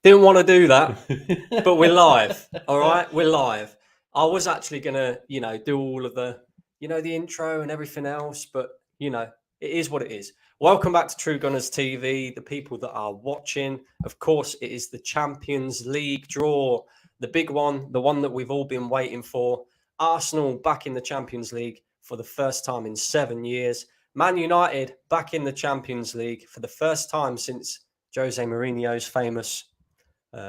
Didn't want to do that, but we're live. All right, we're live. I was actually gonna, do all of the, the intro and everything else, but it is what it is. Welcome back to True Gunners TV. The people that are watching, of course, it is the Champions League draw, the big one, the one that we've all been waiting for. Arsenal back in the Champions League for the first time in 7 years. Man United back in the Champions League for the first time since Jose Mourinho's famous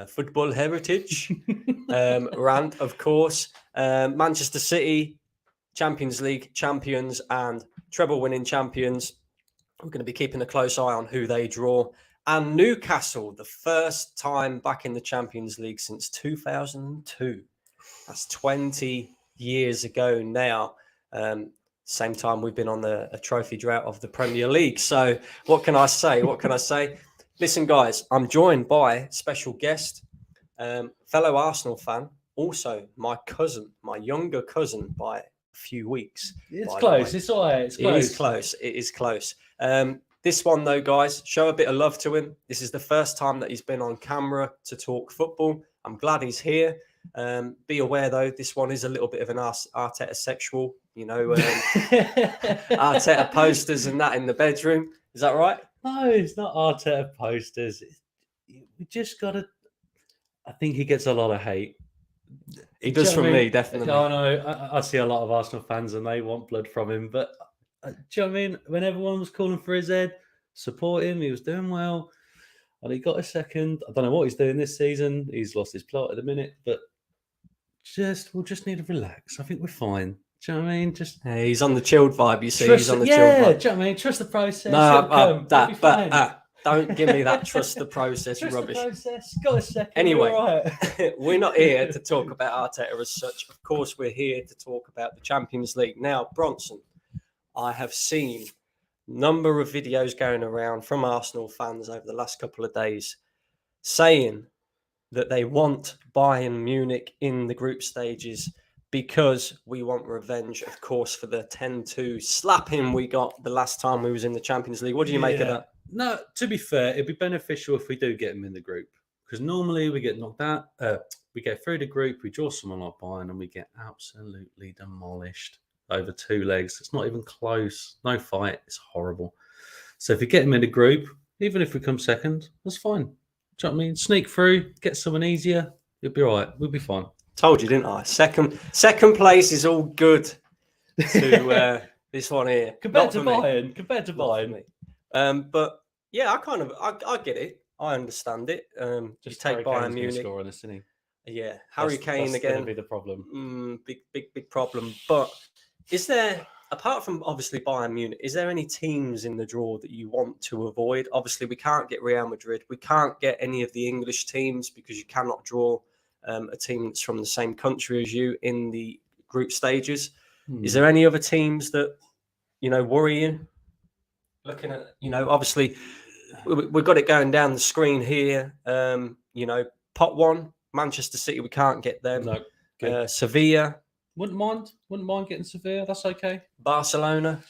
football heritage rant, of course. Manchester City, Champions League champions and treble winning champions. We're going to be keeping a close eye on who they draw. And Newcastle, the first time back in the Champions League since 2002. That's 20 years ago now. Same time we've been on a trophy drought of the Premier League. So what can I say? Listen, guys, I'm joined by a special guest, fellow Arsenal fan, also my cousin, my younger cousin by a few weeks. It's close. It's all right. It's close. It is close. This one, though, guys, show a bit of love to him. This is the first time that he's been on camera to talk football. I'm glad he's here. Be aware, though, this one is a little bit of an Arteta sexual, Arteta posters and that in the bedroom. Is that right? No, it's not Arteta posters. We just got to... I think he gets a lot of hate. He does from me, definitely. I know. I see a lot of Arsenal fans and they want blood from him. But do you know what I mean? When everyone was calling for his head, support him, he was doing well. And he got a second. I don't know what he's doing this season. He's lost his plot at the minute. But we'll just need to relax. I think we're fine. Do you know what I mean? Hey, he's on the chilled vibe, you see. He's on the chilled vibe. Do you know what I mean? Trust the process. No, don't give me that trust the process rubbish. The process. Got a second. Anyway, right. We're not here to talk about Arteta as such. Of course, we're here to talk about the Champions League. Now, Bronson, I have seen a number of videos going around from Arsenal fans over the last couple of days saying that they want Bayern Munich in the group stages because we want revenge, of course, for the 10-2 slapping we got the last time we was in the Champions League. What do you make of that? No, to be fair, it'd be beneficial if we do get them in the group. Because normally we get knocked out, we get through the group, we draw someone like Bayern, and we get absolutely demolished over 2 legs. It's not even close. No fight. It's horrible. So if we get them in the group, even if we come second, that's fine. Do you know what I mean? Sneak through, get someone easier, it'll be all right. We'll be fine. Told you, didn't I? Second place is all good to this one here. Compared to Bayern. But yeah, I get it. I understand it. Just take Bayern Munich. Score this, isn't he? Yeah, Harry Kane that's again. Going to be the problem. Big problem. But is there, apart from obviously Bayern Munich, is there any teams in the draw that you want to avoid? Obviously, we can't get Real Madrid. We can't get any of the English teams because you cannot draw a team that's from the same country as you in the group stages. Is there any other teams that, worry you? Looking at, obviously, we've got it going down the screen here. Pot 1, Manchester City, we can't get them. No. Sevilla. Wouldn't mind getting Sevilla. That's okay. Barcelona.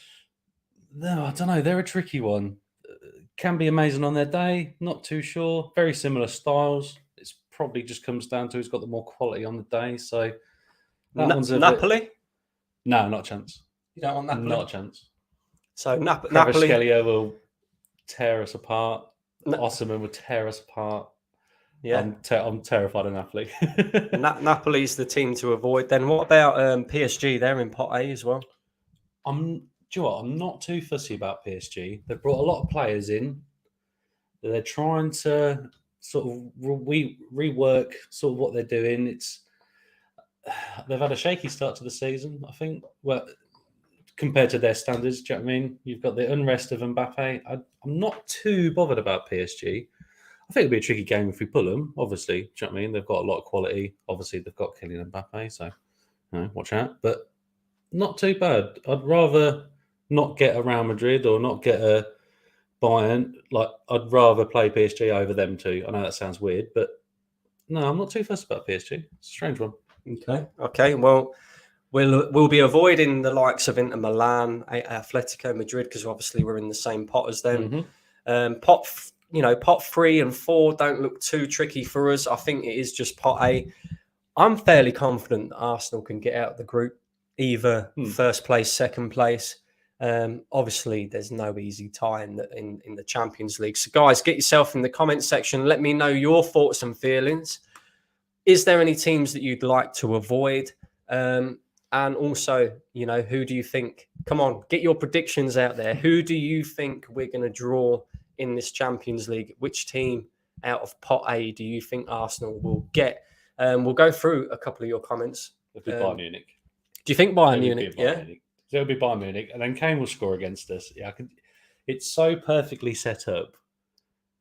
No, I don't know. They're a tricky one. Can be amazing on their day. Not too sure. Very similar styles. It's probably just comes down to who's got the more quality on the day. So Napoli? No, not a chance. You don't want Napoli? Not a chance. So Napoli Kvaratskhelia will tear us apart. Osimhen will tear us apart. Yeah, I'm terrified of Napoli. Napoli's the team to avoid. Then what about PSG? They're in Pot A as well. Do you know what? I'm not too fussy about PSG. They've brought a lot of players in. They're trying to sort of rework sort of what they're doing. They've had a shaky start to the season, I think. Well, compared to their standards, do you know what I mean? You've got the unrest of Mbappe. I'm not too bothered about PSG. I think it'll be a tricky game if we pull them, obviously. Do you know what I mean? They've got a lot of quality. Obviously, they've got Kylian Mbappe, so watch out. But not too bad. I'd rather not get a Real Madrid or not get a Bayern. Like, I'd rather play PSG over them too. I know that sounds weird, but no, I'm not too fussed about PSG. It's a strange one. Okay. Well, we'll be avoiding the likes of Inter Milan, Atletico Madrid, because obviously we're in the same pot as them. Mm-hmm. Pot pot 3 and 4 don't look too tricky for us. I think it is just pot A. I'm fairly confident that Arsenal can get out of the group, either first place, second place. Obviously, there's no easy tie in the Champions League. So, guys, get yourself in the comment section. Let me know your thoughts and feelings. Is there any teams that you'd like to avoid? And also, who do you think? Come on, get your predictions out there. Who do you think we're going to draw in this Champions League? Which team out of pot A do you think Arsenal will get? We'll go through a couple of your comments. It'll be Bayern Munich. Do you think Bayern Munich? Munich. So it'll be Bayern Munich, and then Kane will score against us. Yeah, it's so perfectly set up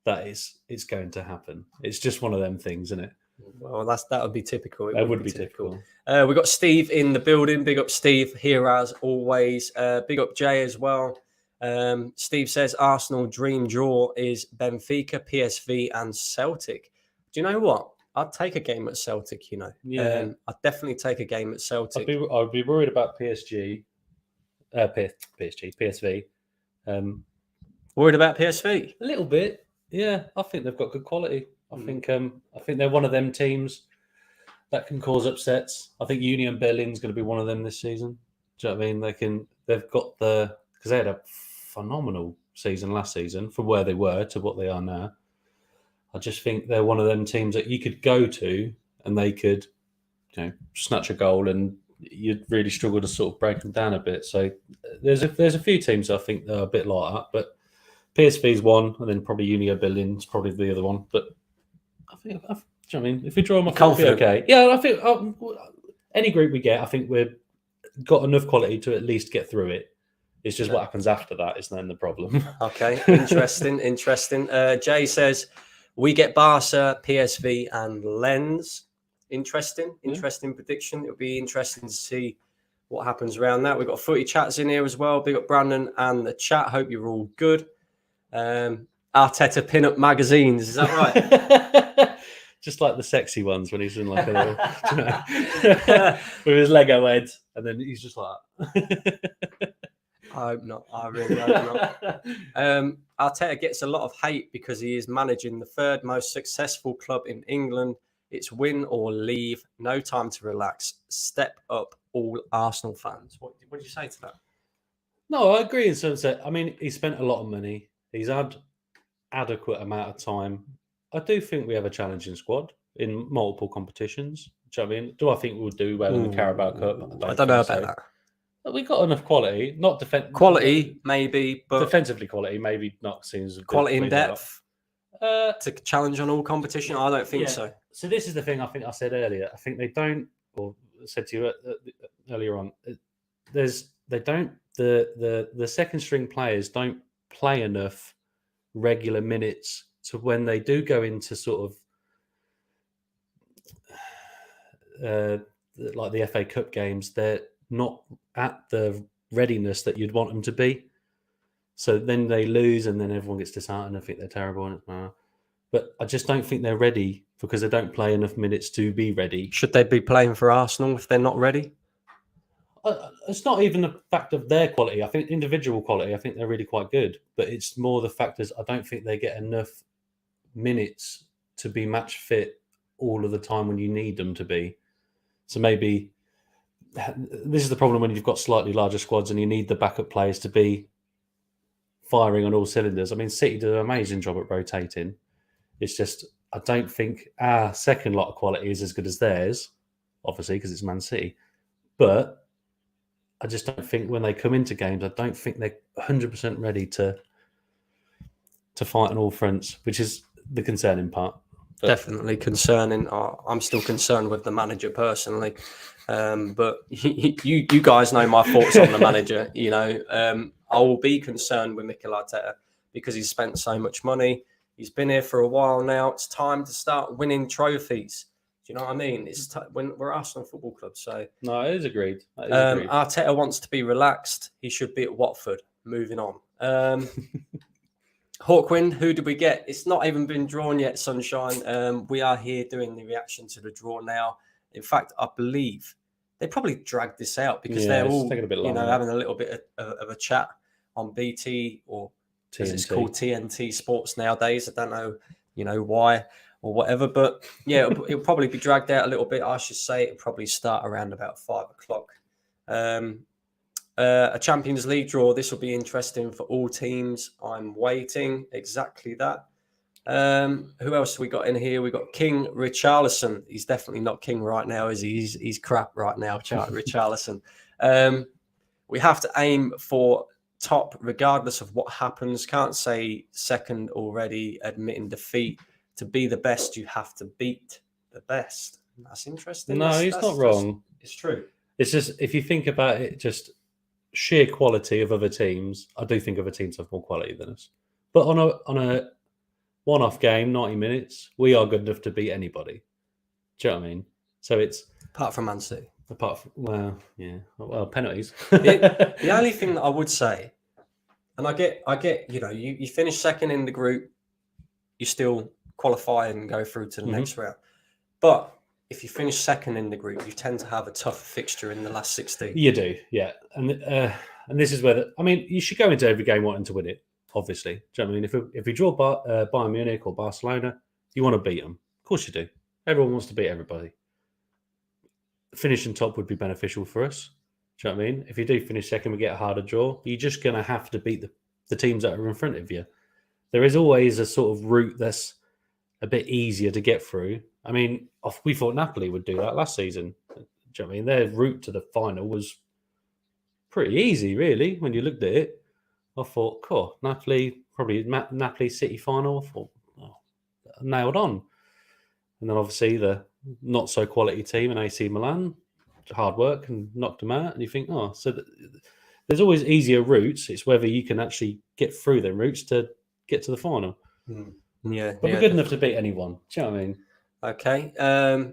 that it's going to happen. It's just one of them things, isn't it? Well, that would be typical. That would be typical. We've got Steve in the building. Big up Steve, here as always. Big up Jay as well. Steve says Arsenal dream draw is Benfica, PSV, and Celtic. Do you know what? I'd take a game at Celtic. Yeah, I'd definitely take a game at Celtic. I'd be worried about PSV. Worried about PSV? A little bit. Yeah, I think they've got good quality. I think they're one of them teams that can cause upsets. I think Union Berlin's going to be one of them this season. Do you know what I mean? They've got because they had a phenomenal season last season from where they were to what they are now. I just think they're one of them teams that you could go to and they could, snatch a goal, and you'd really struggle to sort of break them down a bit. So there's a few teams I think that are a bit like that, but PSV's one, and then probably Union Berlin's probably the other one. But I think, if we draw them, I think it'll be okay. Yeah, I think any group we get, I think we've got enough quality to at least get through it. It's just what happens after that is then the problem. Okay, interesting. Jay says we get Barca, PSV, and Lens. Interesting prediction. It'll be interesting to see what happens around that. We've got footy chats in here as well. Big up Brandon and the chat. Hope you're all good. Arteta pin-up magazines, is that right? Just like the sexy ones when he's in like a little, with his Lego head, and then he's just like that. I hope not. I really hope not. Arteta gets a lot of hate because he is managing the third most successful club in England. It's win or leave. No time to relax. Step up, all Arsenal fans. What do you say to that? No, I agree in some sense. I mean, he spent a lot of money. He's had adequate amount of time. I do think we have a challenging squad in multiple competitions. Do you know what I mean? Do I think we'll do well in the Carabao Cup? I don't know about that. But we got enough quality, not quality maybe, but defensively quality maybe not. Seems quality in depth to challenge on all competition. I don't think so. So this is the thing. I think I said earlier. I think they don't, or said to you earlier on. They don't. The second string players don't play enough regular minutes to when they do go into sort of like the FA Cup games, they're not at the readiness that you'd want them to be. So then they lose, and then everyone gets disheartened and think they're terrible. But I just don't think they're ready because they don't play enough minutes to be ready. Should they be playing for Arsenal if they're not ready? It's not even a fact of their quality. I think individual quality, I think they're really quite good. But it's more the fact is I don't think they get enough minutes to be match fit all of the time when you need them to be. So maybe this is the problem when you've got slightly larger squads and you need the backup players to be firing on all cylinders. I mean, City did an amazing job at rotating. It's just I don't think our second lot of quality is as good as theirs, obviously, because it's Man City. But I just don't think when they come into games, I don't think they're 100% ready to fight on all fronts, which is the concerning part. But definitely concerning. I'm still concerned with the manager personally, but you guys know my thoughts on the manager. I will be concerned with Mikel Arteta because he's spent so much money. He's been here for a while now. It's time to start winning trophies. Do you know what I mean? It's when we're Arsenal Football Club. So no, it is agreed. Arteta wants to be relaxed. He should be at Watford. Moving on. Hawkwind, who did we get? It's not even been drawn yet, Sunshine. We are here doing the reaction to the draw now. In fact, I believe they probably dragged this out because they're all, having a little bit of a chat on BT or as it's TNT. called TNT Sports nowadays. I don't know, why or whatever, but yeah, it'll probably be dragged out a little bit. I should say it'll probably start around about 5 o'clock. A Champions League draw. This will be interesting for all teams. I'm waiting. Exactly that. Who else have we got in here? We got King Richarlison. He's definitely not king right now, is he? He's crap right now, Richarlison. We have to aim for top regardless of what happens. Can't say second already, admitting defeat. To be the best, you have to beat the best. That's interesting. No, he's not wrong. It's true. It's just, if you think about it, just sheer quality of other teams. I do think other teams have more quality than us. But on a one-off game, 90 minutes, we are good enough to beat anybody. Do you know what I mean? So it's... Apart from Man City. Penalties. The only thing that I would say, and I get, you finish second in the group, you still qualify and go through to the next round. But if you finish second in the group, you tend to have a tougher fixture in the last 16. You do, yeah. And this is where you should go into every game wanting to win it. Obviously, do you know what I mean? If we draw Bayern Munich or Barcelona, you want to beat them. Of course you do. Everyone wants to beat everybody. Finishing top would be beneficial for us. Do you know what I mean? If you do finish second, we get a harder draw. You're just going to have to beat the teams that are in front of you. There is always a sort of route that's a bit easier to get through. I mean, we thought Napoli would do that last season. Do you know what I mean? Their route to the final was pretty easy, really, when you looked at it. I thought, cool, Napoli City final. I thought, nailed on. And then obviously the not so quality team in AC Milan, hard work and knocked them out. And you think, there's always easier routes. It's whether you can actually get through them routes to get to the final. Yeah, but we're good enough to beat anyone. Do you know what I mean? Okay.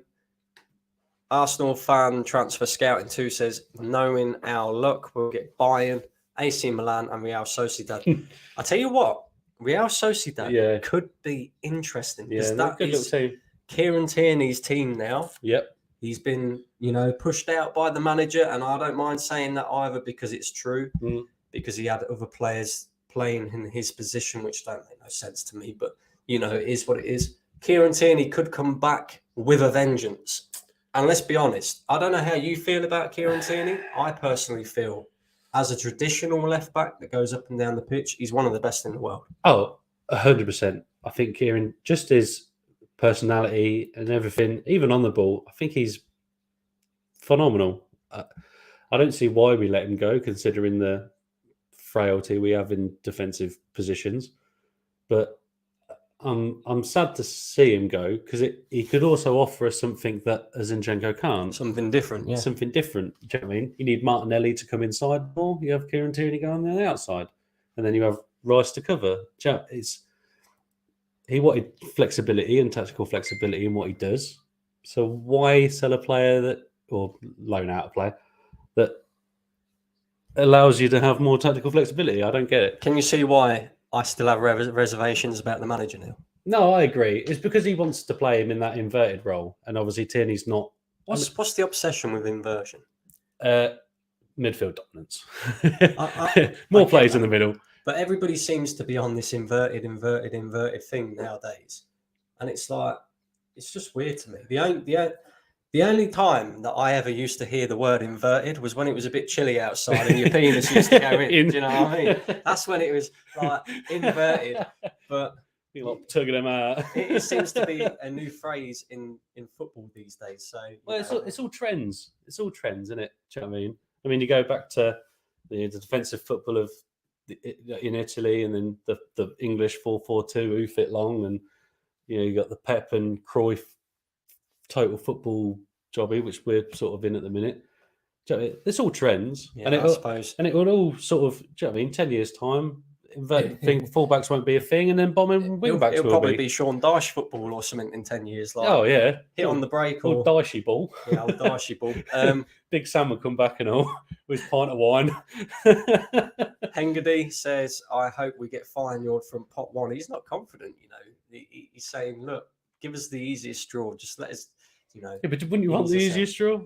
Arsenal fan transfer scouting 2 says, knowing our luck, we'll get Bayern, AC Milan and Real Sociedad. I tell you what, Real Sociedad could be interesting because that is Kieran Tierney's team now. Yep. He's been, pushed out by the manager, and I don't mind saying that either because it's true, because he had other players playing in his position, which don't make no sense to me, but, it is what it is. Kieran Tierney could come back with a vengeance. And let's be honest, I don't know how you feel about Kieran Tierney. I personally feel, as a traditional left back that goes up and down the pitch, he's one of the best in the world. Oh, 100%. I think Kieran, just his personality and everything, even on the ball, I think he's phenomenal. I don't see why we let him go, considering the frailty we have in defensive positions. But I'm sad to see him go because he could also offer us something that Zinchenko can't. Something different, yeah. Something different. Do you know what I mean? You need Martinelli to come inside more. You have Kieran Tierney going on the outside. And then you have Rice to cover. He wanted flexibility and tactical flexibility in what he does. So why sell a player or loan out a player that allows you to have more tactical flexibility? I don't get it. Can you see why I still have reservations about the manager now? No, I agree. It's because he wants to play him in that inverted role. And obviously Tierney's not. What's the obsession with inversion? Midfield dominance. More players in the middle. But everybody seems to be on this inverted thing nowadays. And it's like, it's just weird to me. The only time that I ever used to hear the word inverted was when it was a bit chilly outside and your penis used to go in. Do you know what I mean? That's when it was like inverted. But you're like tugging them out. It seems to be a new phrase in football these days. So it's all trends. It's all trends, isn't it? Do you know what I mean? I mean, you go back to the defensive football of in Italy, and then the English 4-4-2 who fit long, and you got the Pep and Cruyff total football jobby, which we're sort of in at the minute. It's all trends, and I suppose, and it will all sort of. Do you know what I mean? 10 years time, fullbacks won't be a thing, and then bombing wingbacks it'll probably be Sean Dyche football or something in 10 years. Like, hit on the break or Dyche ball. Yeah, old Dyche ball. Big Sam would come back and all with a pint of wine. Hengady says, "I hope we get Feyenoord from pot one." He's not confident, He's saying, "Look, give us the easiest straw. Just let us, Yeah, but wouldn't you want the easiest straw?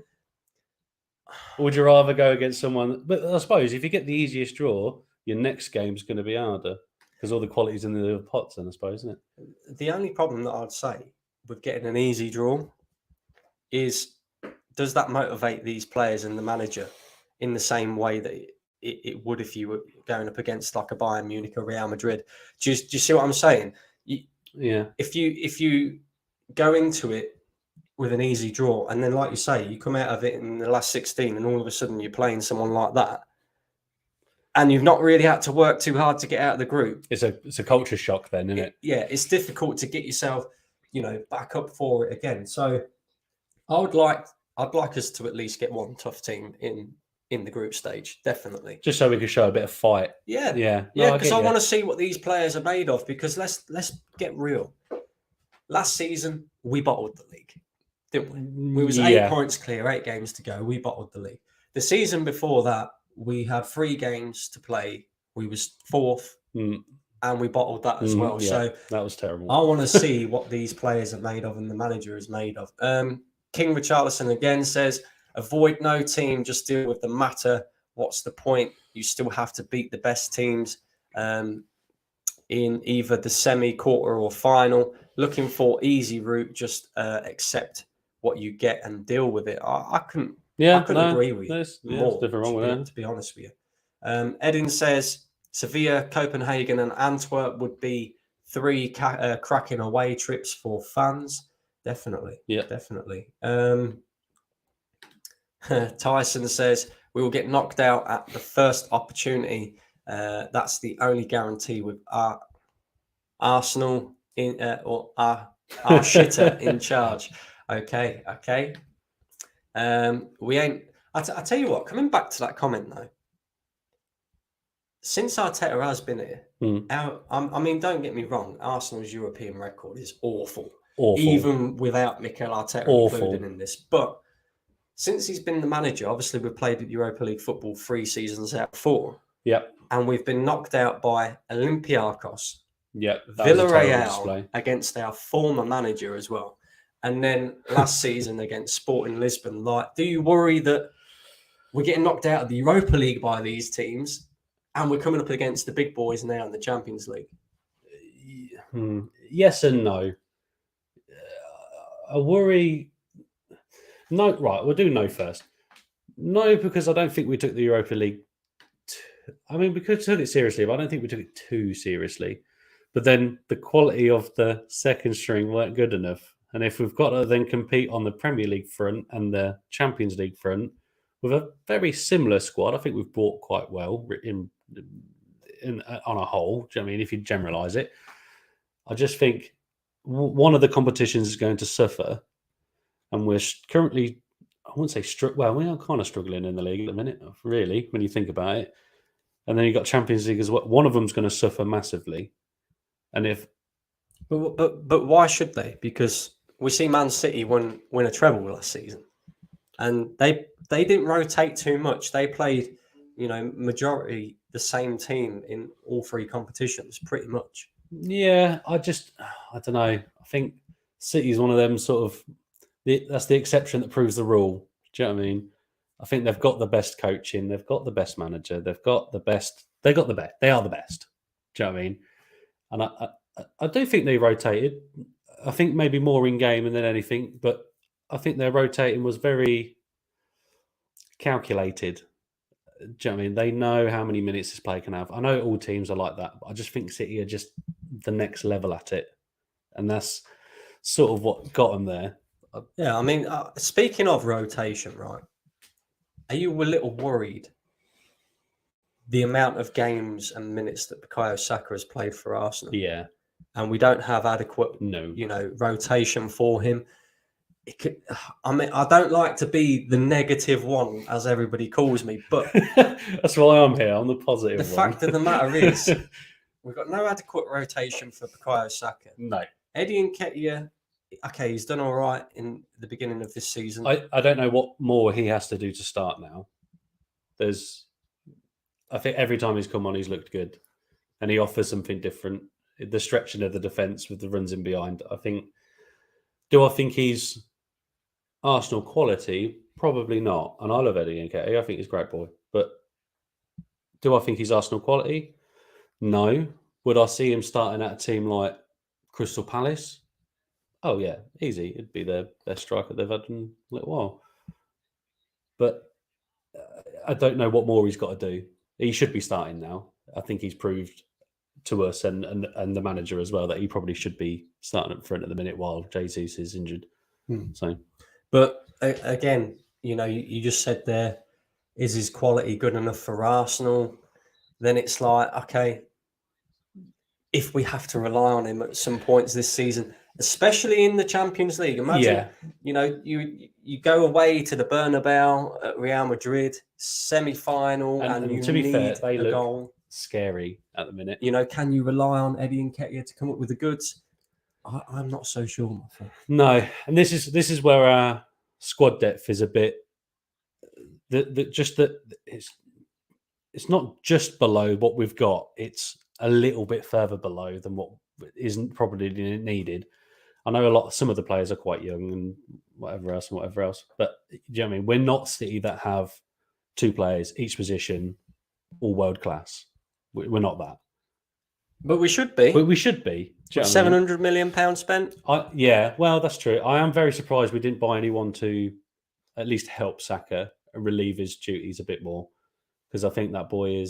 Or would you rather go against someone? But I suppose if you get the easiest draw, your next game's going to be harder. because all the quality's in the little pots, then I suppose, isn't it? The only problem that I'd say with getting an easy draw is, does that motivate these players and the manager in the same way that it would if you were going up against like a Bayern Munich or Real Madrid? Do you see what I'm saying? Yeah. If you go into it with an easy draw, and then, like you say, you come out of it in the last 16, and all of a sudden you're playing someone like that, and you've not really had to work too hard to get out of the group. It's a culture shock then, isn't it? Yeah, it's difficult to get yourself, back up for it again. So I'd like us to at least get one tough team in the group stage, definitely. Just so we can show a bit of fight. Yeah. Yeah. Yeah, because I want to see what these players are made of, because let's get real. Last season, we bottled the league, didn't we? We was 8 points clear, 8 games to go. We bottled the league. The season before that, we had 3 games to play. We was 4th, and we bottled that as well. Yeah, so that was terrible. I want to see what these players are made of and the manager is made of. King Richarlison again says, avoid no team, just deal with the matter. What's the point? You still have to beat the best teams in either the semi, quarter, or final. Looking for easy route, just accept what you get and deal with it. I couldn't agree with you more, to be honest with you. Edin says Sevilla, Copenhagen, and Antwerp would be 3 cracking away trips for fans. Definitely. Yeah, definitely. Tyson says we will get knocked out at the first opportunity. That's the only guarantee with our Arsenal or our shitter in charge. Okay. We ain't. I tell you what. Coming back to that comment though, since Arteta has been here, I mean, don't get me wrong. Arsenal's European record is awful. Even without Mikel Arteta included in this. But since he's been the manager, obviously we've played Europa League football 3 seasons out of 4. Yep. And we've been knocked out by Olympiacos. Yep. Villarreal against our former manager as well. And then last season against Sporting Lisbon. Like, do you worry that we're getting knocked out of the Europa League by these teams and we're coming up against the big boys now in the Champions League? Yes and no. I worry. No, right. We'll do no first. No, because I don't think we took the Europa League. We could have took it seriously, but I don't think we took it too seriously. But then the quality of the second string weren't good enough. And if we've got to then compete on the Premier League front and the Champions League front with a very similar squad, I think we've brought quite well on a whole. Do you know what I mean? If you generalise it, I just think one of the competitions is going to suffer, and we're currently, I wouldn't say well, we are kind of struggling in the league at the minute, really, when you think about it. And then you've got Champions League as well. One of them's going to suffer massively. And but why should they? Because we see Man City win a treble last season, and they didn't rotate too much. They played, majority the same team in all 3 competitions, pretty much. Yeah, I don't know. I think City's one of them sort of. That's the exception that proves the rule. Do you know what I mean? I think they've got the best coaching. They've got the best manager. They've got the best. They are the best. Do you know what I mean? And I do think they rotated. I think maybe more in game than anything, but I think their rotating was very calculated. Do you know what I mean? They know how many minutes this player can have. I know all teams are like that, but I just think City are just the next level at it. And that's sort of what got them there. Yeah, speaking of rotation, right? Are you a little worried the amount of games and minutes that Bukayo Saka has played for Arsenal? Yeah. And we don't have adequate, rotation for him. I don't like to be the negative one, as everybody calls me, but that's why I'm here. I'm the positive one. The fact of the matter is, we've got no adequate rotation for Bukayo Saka. No. Eddie Nketiah, okay, he's done all right in the beginning of this season. I don't know what more he has to do to start now. I think every time he's come on, he's looked good, and he offers something different. The stretching of the defence with the runs in behind. Do I think he's Arsenal quality? Probably not. And I love Eddie Nketiah. I think he's a great boy. But do I think he's Arsenal quality? No. Would I see him starting at a team like Crystal Palace? Oh yeah, easy. It'd be their best striker they've had in a little while. But I don't know what more he's got to do. He should be starting now. I think he's proved to us and the manager as well that he probably should be starting up front at the minute while Jesus is injured. So, but again, you just said there, is his quality good enough for Arsenal? Then it's like, okay, if we have to rely on him at some points this season, especially in the Champions League, imagine, you go away to the Bernabeu at Real Madrid semi-final, and you to be fair, need they a look goal. Scary at the minute. Can you rely on Eddie Nketiah to come up with the goods? I'm not so sure, my friend. No, and this is where our squad depth is a bit. It's not just below what we've got. It's a little bit further below than what isn't probably needed. I know some of the players are quite young and whatever else. But do you know what I mean? We're not City that have 2 players each position, all world class. We're not that. But we should be. We should be. With £700 million spent? Yeah, well, that's true. I am very surprised we didn't buy anyone to at least help Saka and relieve his duties a bit more. Because I think that boy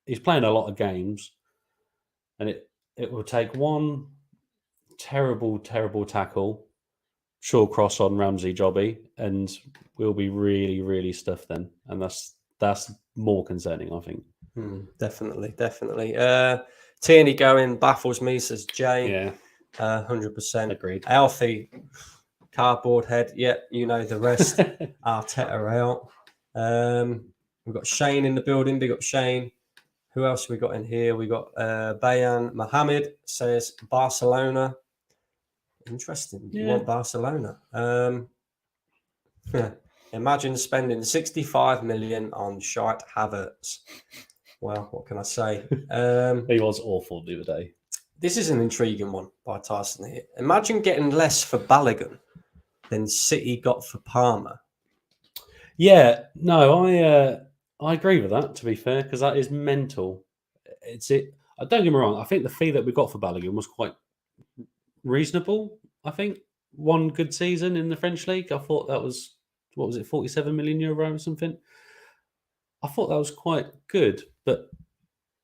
he's playing a lot of games. And it will take one terrible, terrible tackle, Shaw cross on Ramsey Jobby, and we'll be really, really stuffed then. And that's more concerning, I think. Definitely. Tierney going baffles me, says Jay. Yeah. 100%. Agreed. Alfie, cardboard head. Yep, the rest. Arteta out. We've got Shane in the building. Big up Shane. Who else have we got in here? We got Bayern Mohammed says Barcelona. Interesting. You want Barcelona? Imagine spending 65 million on shite Havertz. Well, what can I say? He was awful the other day. This is an intriguing one by Tyson here. Imagine getting less for Balogun than City got for Palmer. Yeah, no, I agree with that, to be fair, because that is mental. Don't get me wrong, I think the fee that we got for Balogun was quite reasonable. I think one good season in the French league. I thought that was, 47 million euro or something. I thought that was quite good, but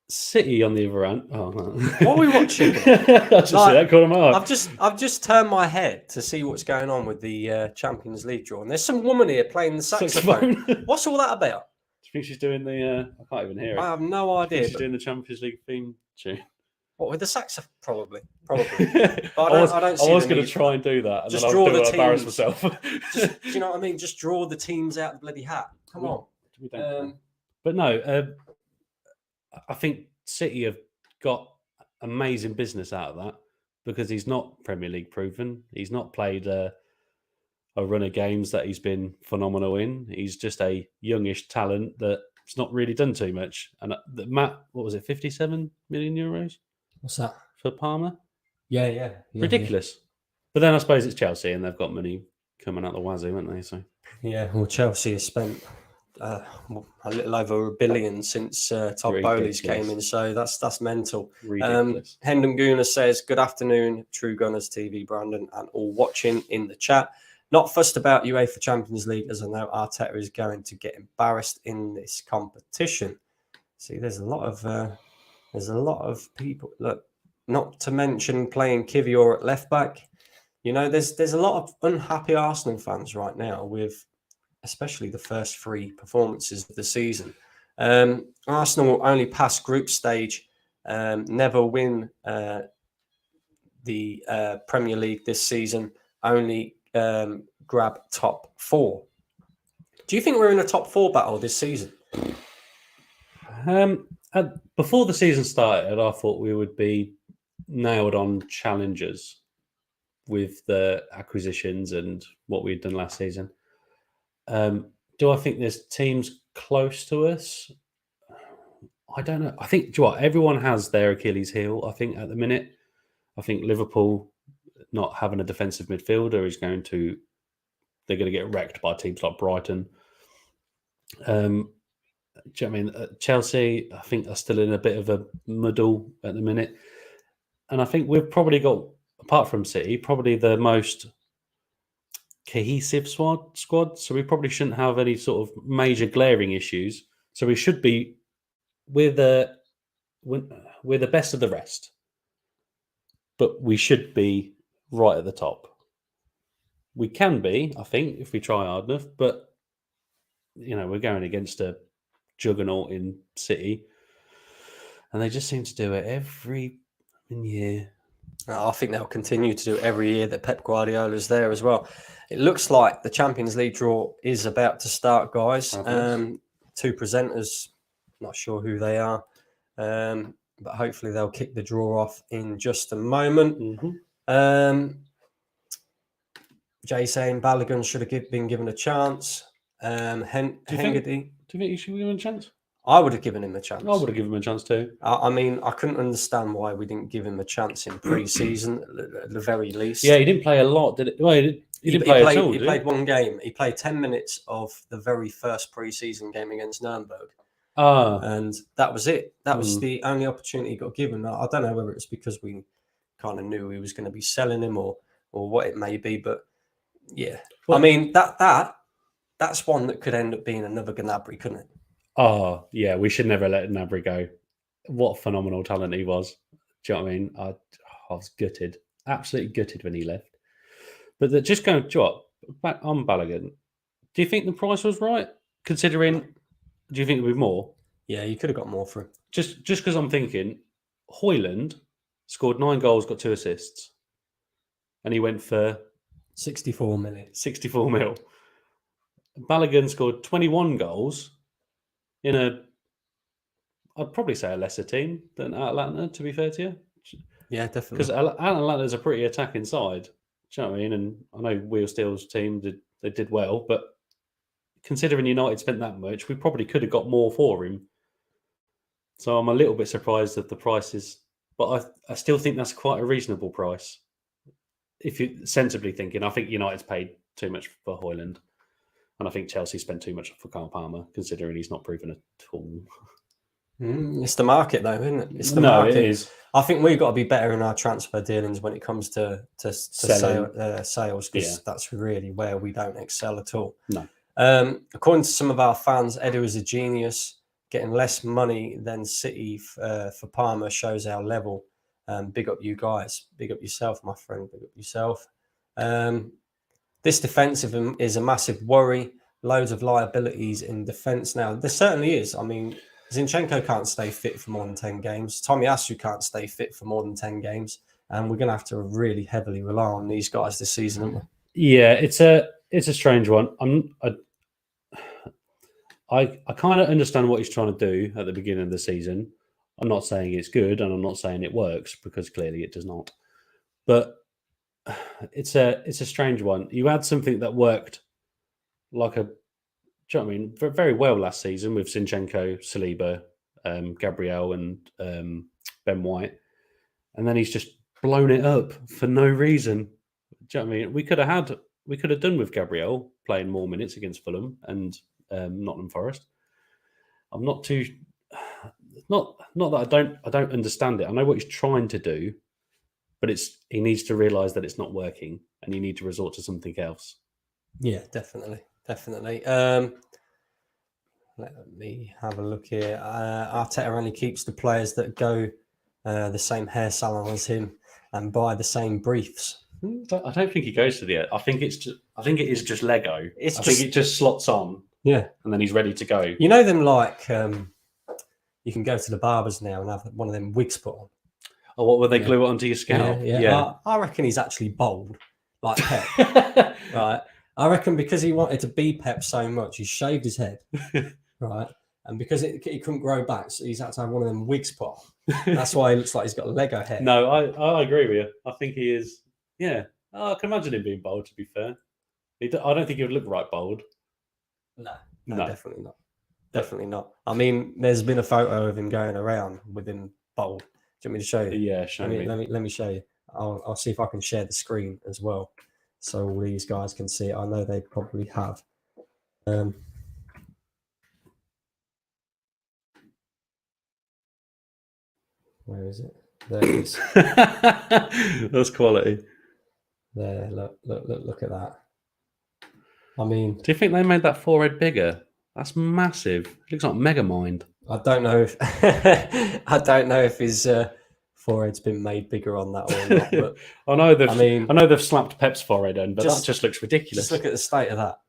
City on the other hand. Oh, no. What are we watching? I just see that caught my eye. I've just turned my head to see what's going on with the Champions League draw, and there's some woman here playing the saxophone. What's all that about? Do you think she's doing the? I can't even hear it. I have no idea. She's doing the Champions League theme tune. What, with the saxophone? Probably. But I don't see. I was going to try and do that, and just then draw I'll the embarrass teams. myself. Do you know what I mean? Just draw the teams out the bloody hat. Come on. We don't. But no, I think City have got amazing business out of that because he's not Premier League proven. He's not played a run of games that he's been phenomenal in. He's just a youngish talent that's not really done too much. And Matt, what was it, 57 million euros? What's that? For Palmer? Yeah. Ridiculous. Yeah. But then I suppose it's Chelsea and they've got money coming out the wazoo, haven't they? So yeah, well, Chelsea has spent a little over £1 billion since Todd Bowley's came in, so that's mental. Ridiculous. Hendon Gooner says, "Good afternoon, True Gunners TV, Brandon, and all watching in the chat. Not fussed about UEFA Champions League, as I know Arteta is going to get embarrassed in this competition." See, there's a lot of people. Look, not to mention playing Kivior at left back. There's a lot of unhappy Arsenal fans right now with, especially the first 3 performances of the season. Arsenal will only pass group stage, never win the Premier League this season, only grab top 4. Do you think we're in a top 4 battle this season? Before the season started, I thought we would be nailed on challengers with the acquisitions and what we'd done last season. Do I think there's teams close to us? I don't know. I think, everyone has their Achilles heel. I think at the minute, Liverpool not having a defensive midfielder they're going to get wrecked by teams like Brighton. do you know what I mean? Chelsea, I think, are still in a bit of a muddle at the minute. And I think we've probably got, apart from City, probably the most cohesive squad. So we probably shouldn't have any sort of major glaring issues. So we should be, we're the best of the rest. But we should be right at the top. We can be, I think, if we try hard enough. But, we're going against a juggernaut in City. And they just seem to do it every year. I think they'll continue to do it every year that Pep Guardiola's there as well. It looks like the Champions League draw is about to start, guys. Two presenters, not sure who they are, but hopefully they'll kick the draw off in just a moment. Mm-hmm. Jay saying Balogun should have been given a chance. Hengardy. Do you think he should be given a chance? I would have given him a chance. I would have given him a chance too. I mean, I couldn't understand why we didn't give him a chance in pre-season, at the very least. Yeah, he didn't play a lot, did it? Well, he didn't play at all. He played one game. He played 10 minutes of the very first pre-season game against Nuremberg. And that was it. That was the only opportunity he got given. I don't know whether it's because we kind of knew he was going to be selling him or what it may be, but yeah. Well, I mean, that's one that could end up being another Gnabry, couldn't it? Oh, yeah, we should never let Gnabry go. What a phenomenal talent he was. Do you know what I mean? I was gutted. Absolutely gutted when he left. But just going, back on Balogun, do you think the price was right? Considering, do you think it would be more? Yeah, you could have got more for him. Just because I'm thinking, Højlund scored 9 goals, got 2 assists. And he went for 64 million. 64 mil. Balogun scored 21 goals in I'd probably say a lesser team than Atalanta, to be fair to you. Yeah, definitely. Because Atalanta's a pretty attacking side. Do you know what I mean? And I know Wheel Steel's team did well, but considering United spent that much, we probably could have got more for him. So I'm a little bit surprised at the prices, but I still think that's quite a reasonable price. If you're sensibly thinking, I think United's paid too much for Højlund. And I think Chelsea spent too much for Kyle Palmer, considering he's not proven at all. It's the market, though, isn't it? It's the market. It is. I think we've got to be better in our transfer dealings when it comes to sales, because that's really where we don't excel at all. No. According to some of our fans, Edu is a genius. Getting less money than City for Palmer shows our level. Big up you guys. Big up yourself, my friend. Big up yourself. This defensive is a massive worry. Loads of liabilities in defence now. There certainly is. I mean, Zinchenko can't stay fit for more than 10 games. Tomiyasu can't stay fit for more than 10 games. And we're going to have to really heavily rely on these guys this season, aren't we? Yeah, it's a strange one. I kind of understand what he's trying to do at the beginning of the season. I'm not saying it's good, and I'm not saying it works, because clearly it does not. But it's a strange one. You had something that worked like do you know what I mean? Very well last season with Zinchenko, Saliba, Gabriel, and Ben White, and then he's just blown it up for no reason. Do you know what I mean? We could have done with Gabriel playing more minutes against Fulham and Nottingham Forest. I'm not that I don't understand it. I know what he's trying to do, but he needs to realise that it's not working, and you need to resort to something else. Yeah, definitely. Let me have a look here. Arteta only keeps the players that go the same hair salon as him and buy the same briefs. I don't think he goes to the. I think it is just Lego. I think it just slots on. Yeah, and then he's ready to go. You know them like you can go to the barbers now and have one of them wigs put on. Oh, what would they glue it onto your scalp? Yeah. I reckon he's actually bald, like Pep. Right. I reckon because he wanted to be Pep so much, he shaved his head, right? And because he couldn't grow back, so he's had to have one of them wigs put on. That's why he looks like he's got a Lego head. No, I agree with you. I think he is. Yeah, I can imagine him being bald. To be fair, I don't think he would look right bald. No, definitely not. Definitely not. I mean, there's been a photo of him going around with him bald. Do you want me to show you? Yeah, show me. Let me show you. I'll see if I can share the screen as well, so all these guys can see it. I know they probably have. Where is it? There it is. That's quality. There, look at that. I mean, Do you think they made that forehead bigger? That's massive. It looks like Megamind. I don't know if I don't know if his forehead's been made bigger on that or not. But I know they've slapped Pep's forehead in, but that just looks ridiculous. Just look at the state of that.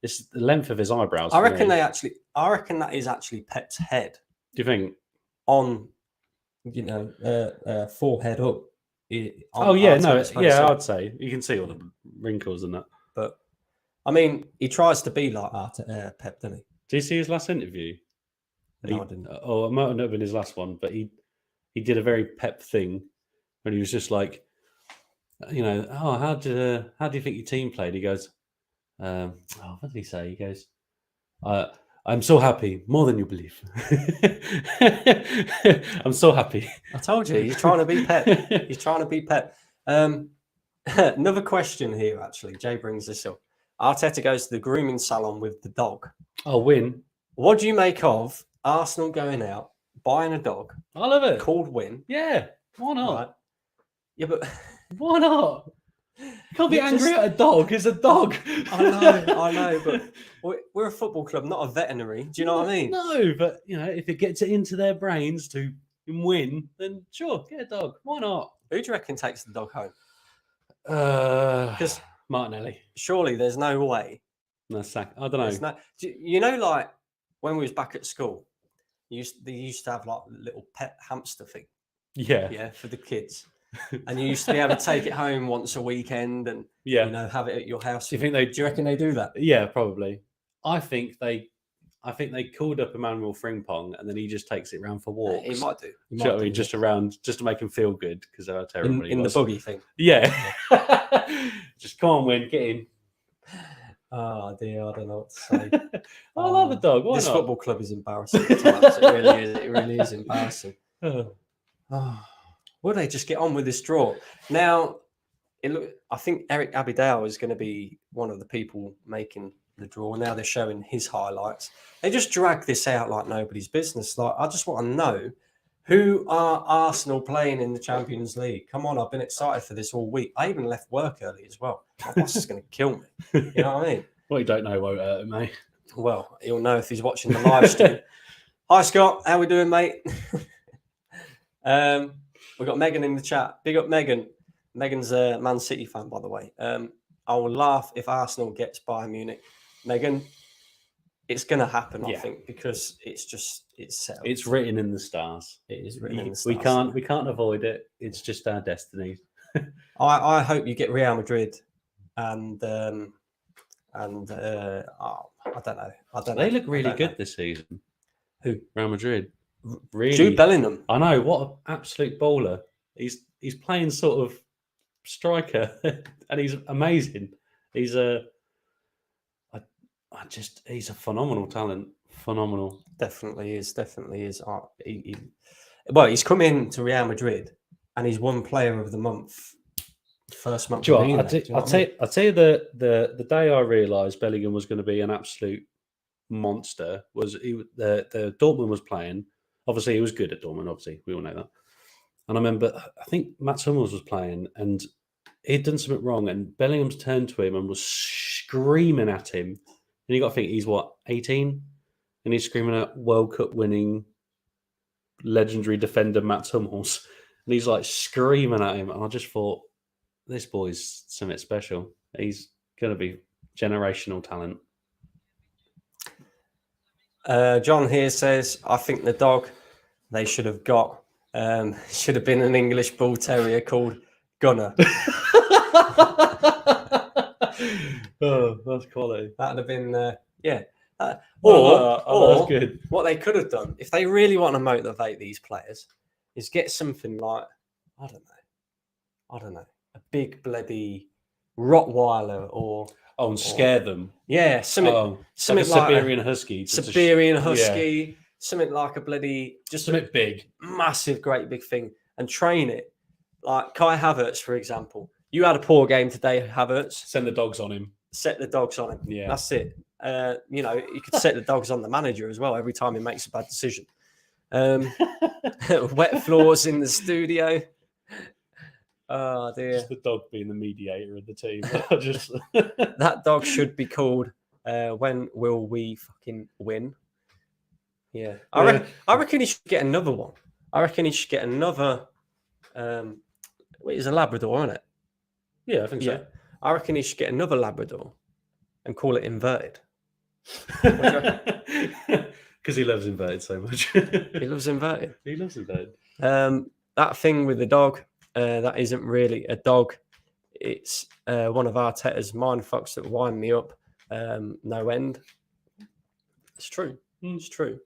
It's the length of his eyebrows. I reckon that is actually Pep's head. Do you think? On, forehead up. I'd say you can see all the wrinkles and that. But I mean, he tries to be like Pep, doesn't he? Do you see his last interview? No, I didn't. Oh, it might not have been his last one, but he did a very Pep thing when he was just like, how do you think your team played? He goes, what did he say? He goes, I'm so happy, more than you believe. I'm so happy. I told you, he's trying to be Pep. He's trying to be Pep. Another question here, actually. Jay brings this up. Arteta goes to the grooming salon with the dog. Oh, Win. What do you make of Arsenal going out, buying a dog? I love it. Called Win. Yeah, why not? Right. Yeah, but why not? You can't be angry at a dog. It's a dog. I know, but we're a football club, not a veterinary. Do you know what I mean? No, but if it gets it into their brains to win, then sure, get a dog. Why not? Who do you reckon takes the dog home? Because Martinelli. Surely there's no way. No sack. I don't know. Like when we was back at school, they used to have like a little pet hamster thing. Yeah, for the kids. And you used to be able to take it home once a weekend and have it at your house. Do you reckon they do that? Yeah, probably. I think they called up Emmanuel Frimpong and then he just takes it around for walks. He might do. Just to make him feel good because how terrible in the buggy thing. Yeah. Just come on, Win, get in. Oh dear, I don't know what to say. I love the dog. Why this not? Football club is embarrassing. At times. It really is. It really is embarrassing. Will they just get on with this draw? Now, I think Erik Abidal is going to be one of the people making the draw. Now they're showing his highlights. They just drag this out like nobody's business. Like, I just want to know, who are Arsenal playing in the Champions League? Come on, I've been excited for this all week. I even left work early as well. My boss is going to kill me. You know what I mean? What you don't know won't hurt him, mate. Well, he'll know if he's watching the live stream. Hi, Scott. How we doing, mate? We've got Megan in the chat. Big up, Megan. Megan's a Man City fan, by the way. I will laugh if Arsenal gets Bayern Munich. Megan, it's going to happen, I think, because it's set up. It's written in the stars. It is written in the stars. We can't avoid it. It's just our destiny. I hope you get Real Madrid and I don't know. They look really good this season. Who? Real Madrid. Really, Jude Bellingham. I know, what an absolute baller. He's playing sort of striker and he's amazing. He's he's a phenomenal talent. Phenomenal. Definitely is. He's come in to Real Madrid and he's won Player of the Month. First month. I'll tell you the day I realised Bellingham was going to be an absolute monster was the Dortmund was playing. Obviously, he was good at Dortmund. Obviously, we all know that. And I remember, I think Mats Hummels was playing, and he'd done something wrong, and Bellingham's turned to him and was screaming at him. And you got to think he's 18, and he's screaming at World Cup winning legendary defender Mats Hummels, and he's like screaming at him. And I just thought, this boy's something special. He's going to be generational talent. John here says, I think the dog they should have got should have been an English bull terrier called Gunner. Oh, that's quality. That'd have been, that's good. What they could have done, if they really want to motivate these players, is get something like, I don't know, a big bloody Rottweiler or... Oh, and scare them. Yeah, something like like Siberian Husky. Something like a bloody... Just something big. Massive, great big thing. And train it. Like Kai Havertz, for example. You had a poor game today, Havertz. Send the dogs on him. Set the dogs on him. Yeah. That's it. You could set the dogs on the manager as well every time he makes a bad decision. Wet floors in the studio. Oh dear. Just the dog being the mediator of the team. Just That dog should be called When Will We Fucking Win? Yeah. I reckon he should get another one. I reckon he should get another it's a Labrador, isn't it? Yeah, I think so. I reckon he should get another Labrador and call it Inverted. Because he loves Inverted so much. He loves Inverted. He loves Inverted. That thing with the dog, that isn't really a dog. It's one of Arteta's mind fucks that wind me up no end. It's true. It's true.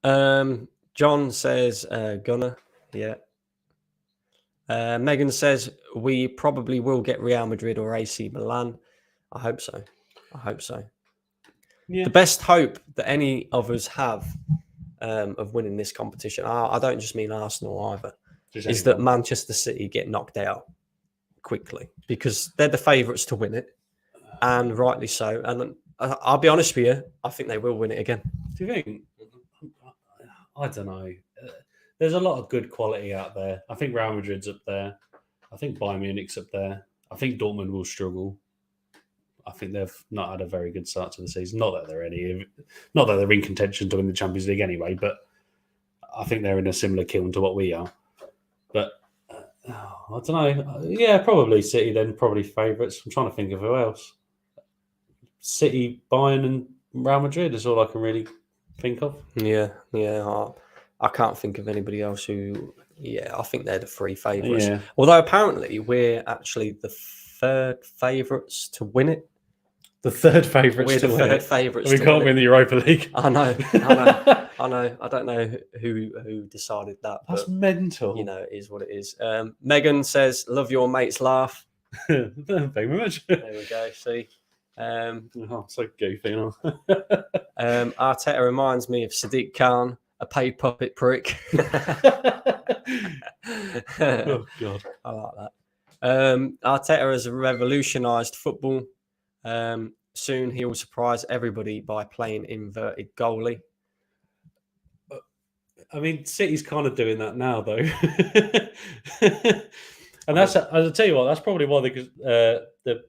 John says Gunner. Yeah. Megan says we probably will get Real Madrid or AC Milan. I hope so. Yeah. The best hope that any of us have of winning this competition, I don't just mean Arsenal either, is that Manchester City get knocked out quickly because they're the favourites to win it, and rightly so. And I'll be honest with you, I think they will win it again. Do you think? I don't know. There's a lot of good quality out there. I think Real Madrid's up there. I think Bayern Munich's up there. I think Dortmund will struggle. I think they've not had a very good start to the season. Not that they're in contention to win the Champions League anyway, but I think they're in a similar kiln to what we are. But I don't know. Yeah, probably City then, probably favourites. I'm trying to think of who else. City, Bayern and Real Madrid is all I can really think of. Yeah. I can't think of anybody else who... Yeah, I think they're the three favourites. Yeah. Although apparently we're actually the third favourites to win it. The third favourites We're to the win third it. favourites. We can't win the Europa League. I know. I don't know who decided that. That's but, mental. You know, it is what it is. Megan says, love your mate's laugh. Thank you very much. There we go. See? So goofy. You know? Arteta reminds me of Sadiq Khan, a paid puppet prick. Oh, God. I like that. Arteta has revolutionised football. Soon he will surprise everybody by playing inverted goalie. I mean, City's kind of doing that now, though. And that's, I'll tell you what, that's probably why the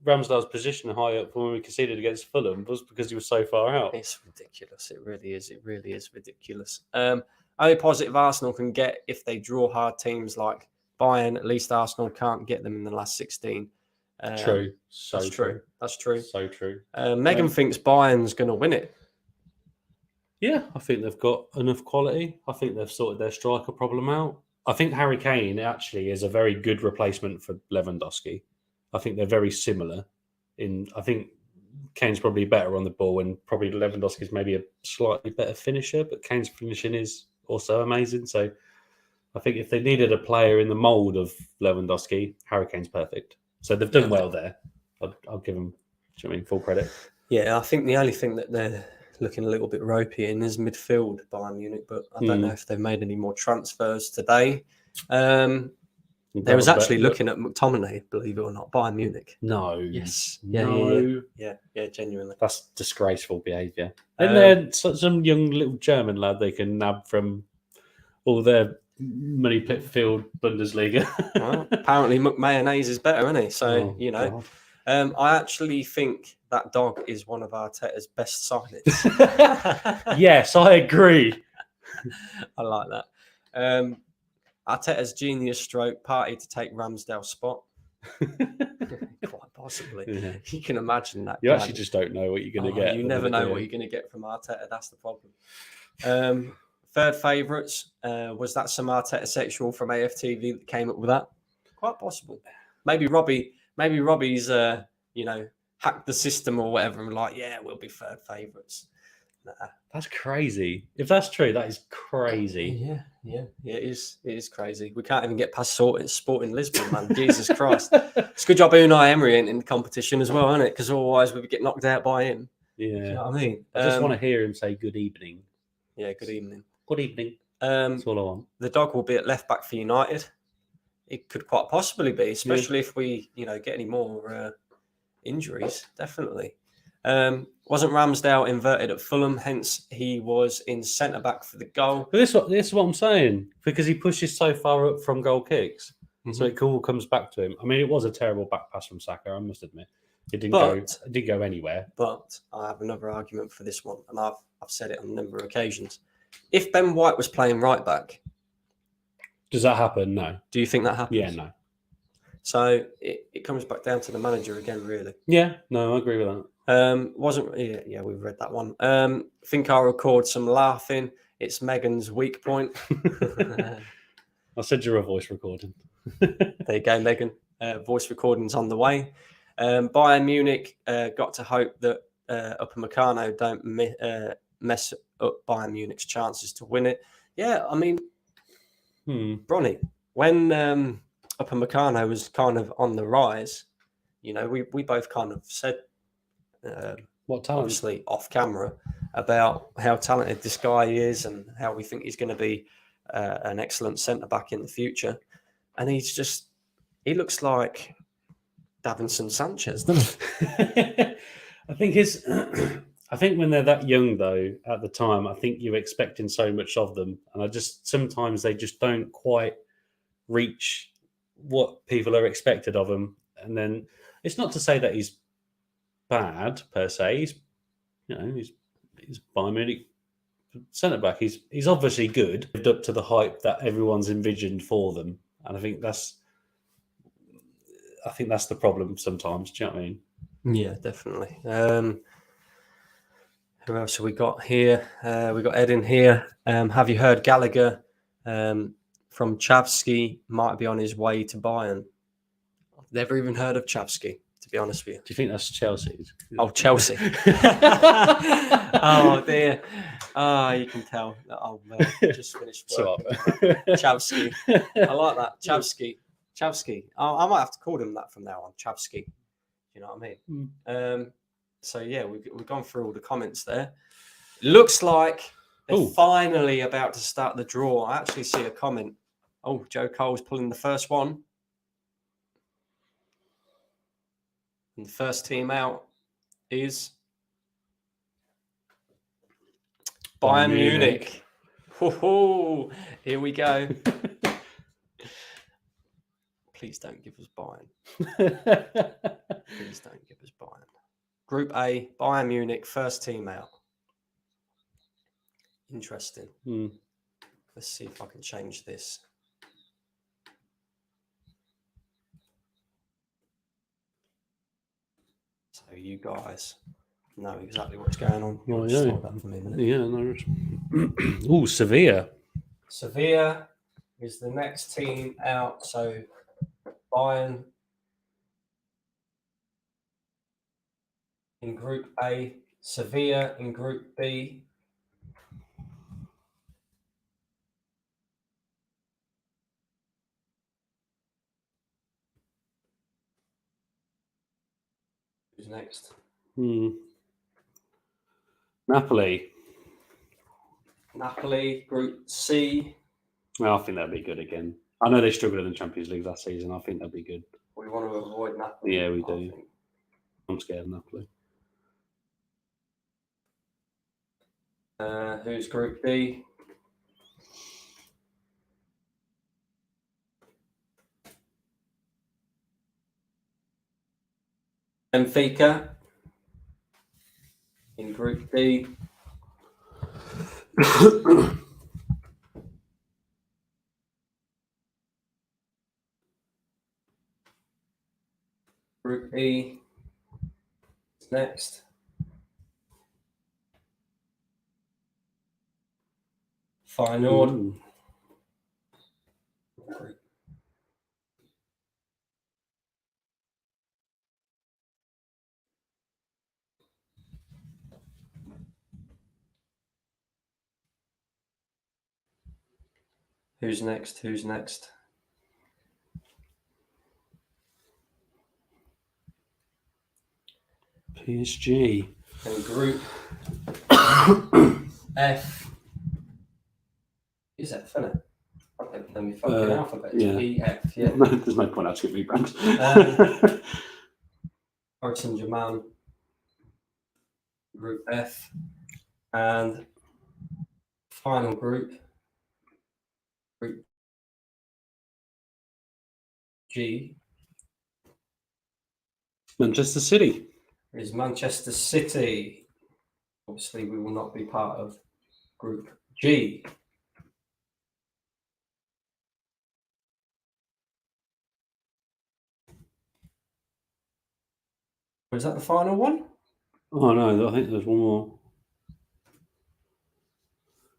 Ramsdale's position high up when we conceded against Fulham was because he was so far out. It's ridiculous. It really is. It really is ridiculous. Only positive Arsenal can get if they draw hard teams like Bayern. At least Arsenal can't get them in the last 16. True. That's true. That's true. So true. Megan thinks Bayern's going to win it. Yeah, I think they've got enough quality. I think they've sorted their striker problem out. I think Harry Kane actually is a very good replacement for Lewandowski. I think they're very similar. I think Kane's probably better on the ball and probably Lewandowski's maybe a slightly better finisher, but Kane's finishing is also amazing. So I think if they needed a player in the mould of Lewandowski, Harry Kane's perfect. So they've done well there. I'll give them full credit. Yeah, I think the only thing that they're looking a little bit ropey in is midfield, Bayern Munich, but I don't know if they've made any more transfers today. They was actually looking at McTominay, believe it or not, Bayern Munich. No. Yes. No. Yeah, genuinely. That's disgraceful behaviour. And then some young little German lad they can nab from all their money pit filled Bundesliga. Well, apparently mayonnaise is better, isn't he? So, God. I actually think that dog is one of Arteta's best signings. Yes, I agree. I like that. Arteta's genius stroke party to take Ramsdale's spot. Quite possibly. Yeah. You can imagine that. You actually just don't know what you're going to get. You never know what you're going to get from Arteta. That's the problem. Third favourites. Was that some Arteta sexual from AFTV that came up with that? Quite possible. Maybe Robbie's hacked the system or whatever and like, yeah, we'll be third favourites. Nah. That's crazy. If that's true, that is crazy. Yeah, it is crazy. We can't even get past Sporting Lisbon, man. Jesus Christ. It's a good job Unai Emery ain't in the competition as well, isn't it? Because otherwise we'd get knocked out by him. Yeah. Do you know what I mean? I just want to hear him say good evening. Yeah, good evening. Good evening. That's all I want. The dog will be at left back for United. It could quite possibly be, especially if we, get any more injuries. Definitely. Wasn't Ramsdale inverted at Fulham? Hence, he was in centre back for the goal. But this is what I'm saying, because he pushes so far up from goal kicks, so it all comes back to him. I mean, it was a terrible back pass from Saka, I must admit. It didn't go anywhere. But I have another argument for this one, and I've said it on a number of occasions. If Ben White was playing right back, does that happen? No. Do you think that happens? Yeah, no. So it comes back down to the manager again, really. Yeah, no, I agree with that. We've read that one. Think I'll record some laughing. It's Megan's weak point. I'll send you a voice recording. There you go, Megan. Voice recording's on the way. Bayern Munich got to hope that Upamecano don't mess up Bayern Munich's chances to win it. Yeah, I mean, Bronny, when Upamecano was kind of on the rise, you know, we both kind of said, what talent? Obviously off camera, about how talented this guy is and how we think he's going to be an excellent centre back in the future. And he looks like Davinson Sanchez, doesn't he? I think when they're that young, though, at the time, I think you're expecting so much of them, and sometimes they just don't quite reach what people are expected of them. And then it's not to say that he's bad per se. He's Bayern Munich centre back. He's obviously good, lived up to the hype that everyone's envisioned for them, and I think that's the problem sometimes. Do you know what I mean? Yeah, definitely. Who else have we got here? We got Ed in here. Have you heard Gallagher from Chavsky might be on his way to Bayern? I've never even heard of Chavsky, to be honest with you. Do you think that's Chelsea? Oh, Chelsea. Oh, dear. You can tell that I've just finished work. Chavsky. I like that. Chavsky. I might have to call him that from now on. Chavsky. You know what I mean? So, yeah, we've gone through all the comments there. Looks like they're finally about to start the draw. I actually see a comment. Oh, Joe Cole's pulling the first one. And the first team out is Bayern Munich. Here we go. Please don't give us Bayern. Please don't give us Bayern. Group A, Bayern Munich, first team out. Interesting. Let's see if I can change this. So you guys know exactly what's going on. Well, just hold that for me a minute. Yeah, no. Oh, Sevilla. Sevilla is the next team out. So Bayern in Group A, Sevilla in Group B. Who's next? Napoli, Group C. Well, I think that'd be good again. I know they struggled in the Champions League last season. I think that'd be good. We want to avoid Napoli. Yeah, we do. I'm scared of Napoli. Who's Group D? Benfica in Group D. Group E is next. Feyenoord. Who's next? PSG. And Group F. Is F, isn't it? Let me fucking alphabet. Yeah. E, F, yeah. There's no point actually rebrand. Paris Saint-Germain. Group F, and final Group G, Manchester City. is Manchester City. Obviously, we will not be part of Group G. Was that the final one? Oh no, I think there's one more.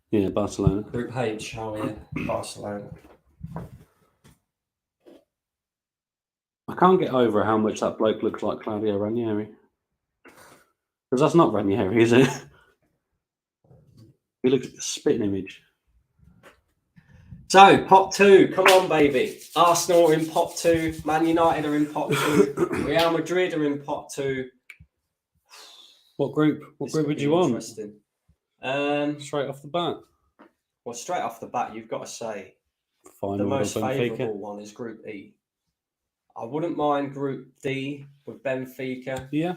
Yeah, Barcelona. Group H, oh yeah, Barcelona. I can't get over how much that bloke looks like Claudio Ranieri. Because that's not Ranieri, is it? He looks like a spitting image. So, pot 2, come on, baby. Arsenal are in pot 2. Man United are in pot 2. Real Madrid are in pot 2. What group? What group would you want? Interesting. Straight off the bat. Well, straight off the bat, you've got to say Final the most Benfica. favourable one is Group E. I wouldn't mind Group D with Benfica. Yeah.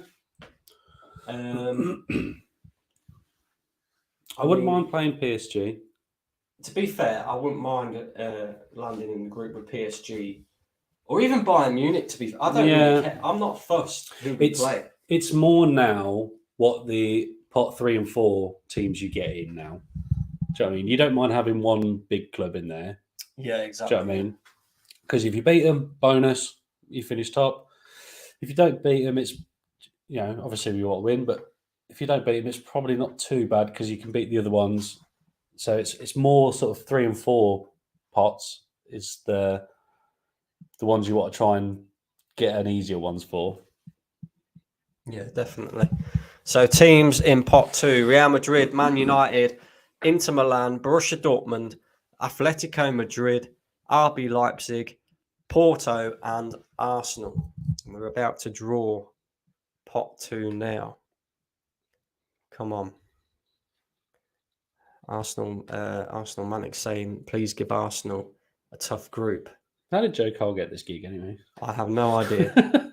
I wouldn't mind playing PSG. To be fair, I wouldn't mind landing in the group with PSG or even Bayern Munich. To be, I don't really care. I'm not fussed who we play. It's more now what the pot 3 and 4 teams you get in now. Do you know what I mean? You don't mind having one big club in there. Yeah, exactly. Do you know what I mean? Because if you beat them, bonus, you finish top. If you don't beat them, it's, you know, obviously we want to win, but if you don't beat them, it's probably not too bad because you can beat the other ones. So it's more sort of 3 and 4 pots is the ones you want to try and get an easier ones for. Yeah, definitely. So teams in pot 2, Real Madrid, Man United, Inter Milan, Borussia Dortmund, Atletico Madrid, RB Leipzig, Porto and Arsenal. And we're about to draw pot 2 now. Come on. Arsenal Manic saying, please give Arsenal a tough group. How did Joe Cole get this gig anyway? I have no idea.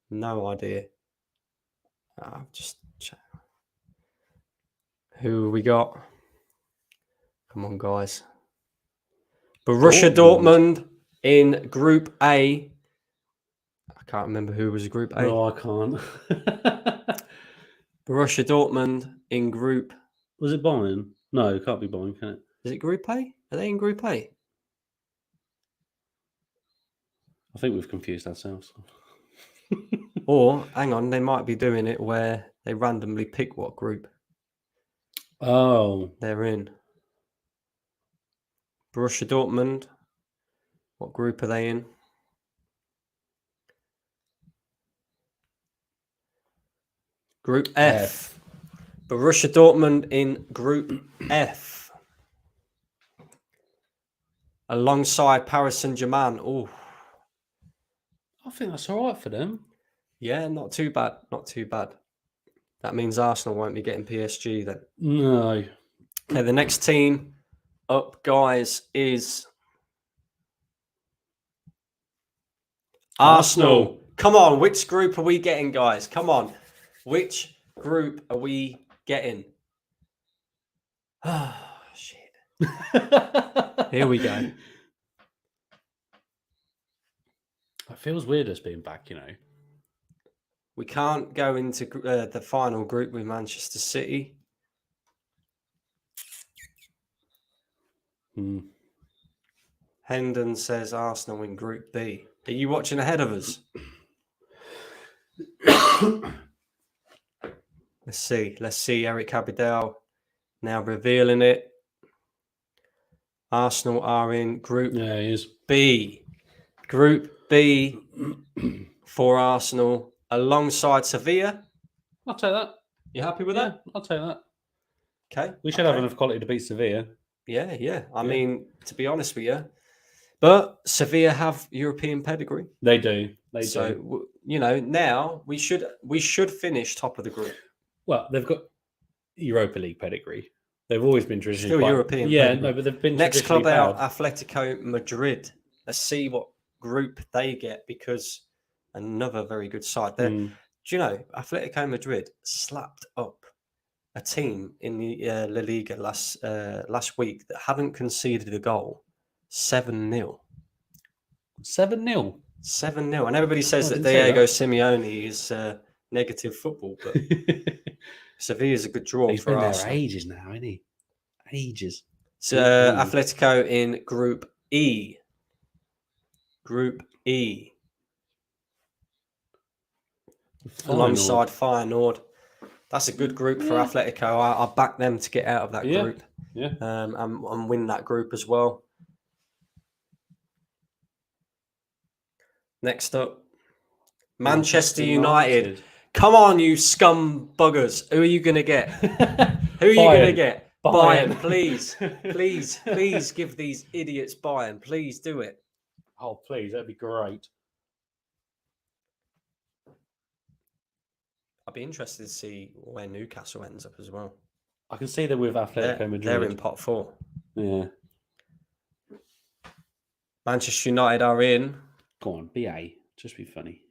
No idea. Just check. Who we got? Come on, guys. Borussia Dortmund in Group A. I can't remember who was Group A. No, I can't. Borussia Dortmund in Group. Was it Bayern? No, it can't be Bayern, can it? Is it Group A? Are they in Group A? I think we've confused ourselves. Or, hang on, they might be doing it where they randomly pick what group they're in. Borussia Dortmund, what group are they in? Group F. Borussia Dortmund in Group F. Alongside Paris Saint-Germain. Oh, I think that's all right for them. yeah, not too bad. Not too bad. That means Arsenal won't be getting PSG then. No. Okay, the next team up, guys, is Arsenal. Come on, which group are we getting, guys? Come on. Which group are we getting? Oh, shit. Here we go. It feels weird us being back, you know. We can't go into the final group with Manchester City. Hendon says Arsenal in Group B. Are you watching ahead of us? Let's see. Erik Abidal now revealing it. Arsenal are in Group B. Group B for Arsenal alongside Sevilla. I'll take that. You happy with that? I'll take that. Okay. We should have enough quality to beat Sevilla. Yeah. I mean, to be honest with you, but Sevilla have European pedigree. They do. So, you know, now we should finish top of the group. Well, they've got Europa League pedigree. They've always been traditionally still European. Yeah, pedigree. no, but they've been next club bad. out, Atletico Madrid. Let's see what group they get because another very good side. They're Do you know Atletico Madrid slapped up a team in the La Liga last week that hadn't conceded a goal, 7-0. 7-0. 7-0. And everybody says I that didn't say Diego that. Simeone is negative football, but Sevilla's a good draw He's for been there Arsenal. ages now, isn't he? Ages. So Atletico in Group E. Group E. Alongside Feyenoord. That's a good group for Atletico. I back them to get out of that group. Yeah. And win that group as well. Next up, Manchester United. Come on, you scum buggers. Who are you going to get? Who are you going to get? Bayern. Please. Please give these idiots Bayern. Please do it. Oh, please. That'd be great. I'd be interested to see where Newcastle ends up as well. I can see that with Atletico Madrid. They're in pot 4. Yeah. Manchester United are in. Go on, BA. Just be funny.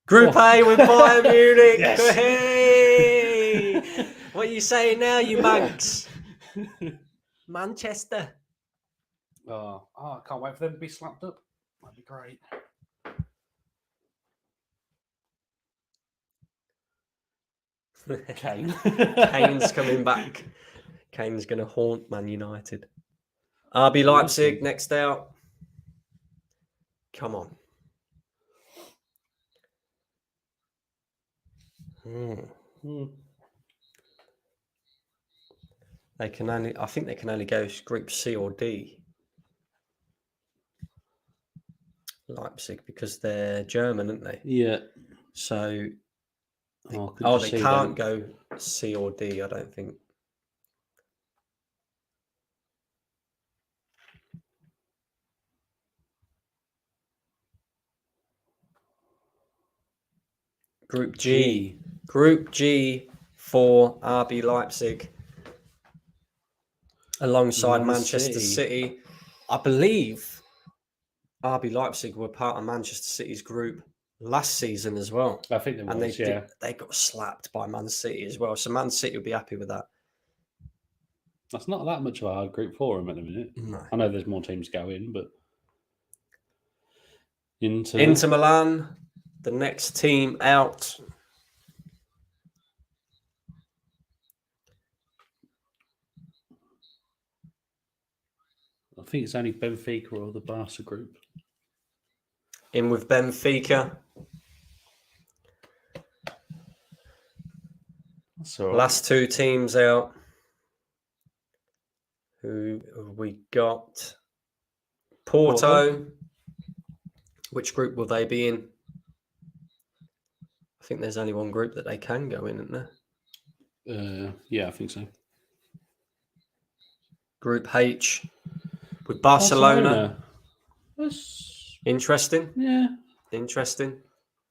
Group A with Bayern Munich. Yes. Hey! What are you saying now, you Manx? Manchester. Oh, I can't wait for them to be slapped up. That'd be great. Kane. Kane's coming back. Kane's going to haunt Man United. RB Leipzig next out. Come on. I think they can only go Group C or D. Leipzig, because they're German, aren't they? Yeah. So, they they can't go C or D, I don't think. Group G. Group G for RB Leipzig. Alongside Manchester City. I believe RB Leipzig were part of Manchester City's group last season as well. I think they got slapped by Man City as well. So Man City will be happy with that. That's not that much of a hard group for them at the minute. No. I know there's more teams going, but Inter Milan, the next team out. I think it's only Benfica or the Barca group. In with Benfica. That's all right. Last 2 teams out. Who have we got? Porto. Which group will they be in? I think there's only one group that they can go in, isn't there? Yeah, I think so. Group H with Barcelona. That's interesting. Yeah. Interesting.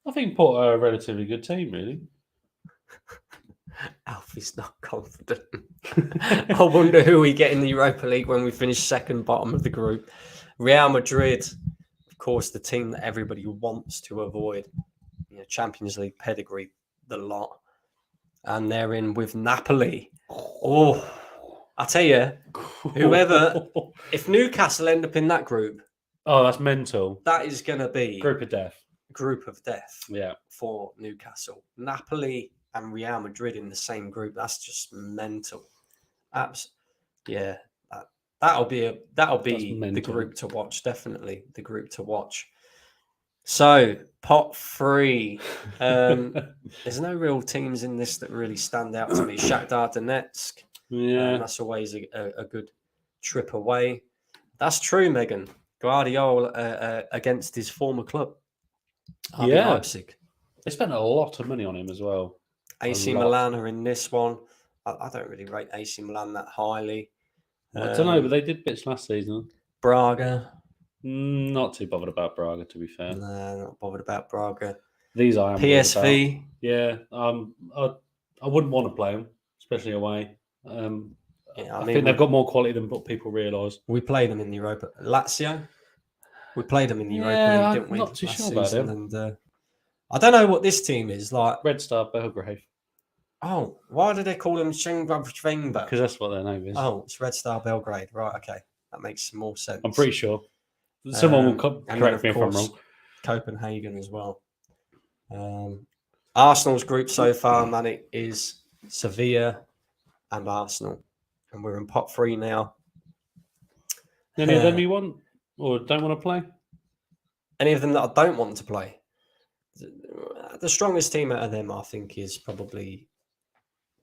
I think Porto are a relatively good team, really. Alfie's not confident. I wonder who we get in the Europa League when we finish second bottom of the group. Real Madrid, of course, the team that everybody wants to avoid. Champions League pedigree, the lot. And they're in with Napoli. Oh, I tell you, whoever, if Newcastle end up in that group. Oh, that's mental. That is going to be Group of death. Group of death. Yeah. For Newcastle. Napoli and Real Madrid in the same group. That's just mental. Yeah. That'll be the group to watch. Definitely the group to watch. So, pot 3. There's no real teams in this that really stand out to me. Shakhtar Donetsk. Yeah. That's always a good trip away. That's true, Megan. Guardiola against his former club. RB Leipzig. They spent a lot of money on him as well. AC Milan are in this one. I don't really rate AC Milan that highly. I don't know, but they did bits last season. Braga. Not too bothered about Braga, to be fair. No, not bothered about Braga. These I am. PSV. Yeah, I wouldn't want to play them, especially away. I think they've got more quality than what people realise. We played them in Europa. Lazio. We played them in the Europa Yeah, League, I'm didn't we? not too last sure about season? them. And I don't know what this team is like. Red Star Belgrade. Oh, why do they call them Shengbab? Because that's what their name is. Oh, it's Red Star Belgrade. Right, okay. That makes more sense. I'm pretty sure. Someone will correct me if I'm wrong. Copenhagen as well. Arsenal's group so far, Manic, is Sevilla and Arsenal. And we're in pot 3 now. Any of them you want or don't want to play? Any of them that I don't want to play? The strongest team out of them, I think, is probably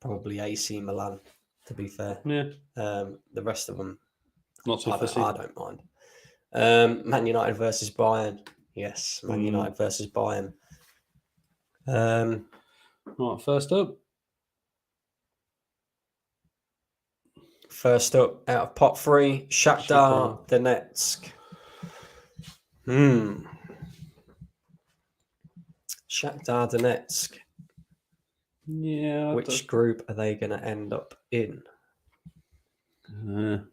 AC Milan, to be fair. Yeah. The rest of them, Not so fussy. I don't mind. Man United versus Bayern. Yes, Man United versus Bayern. Right, first up. First up, out of pot 3, Shakhtar Donetsk. Shakhtar Donetsk. Yeah. Which group are they going to end up in? I'm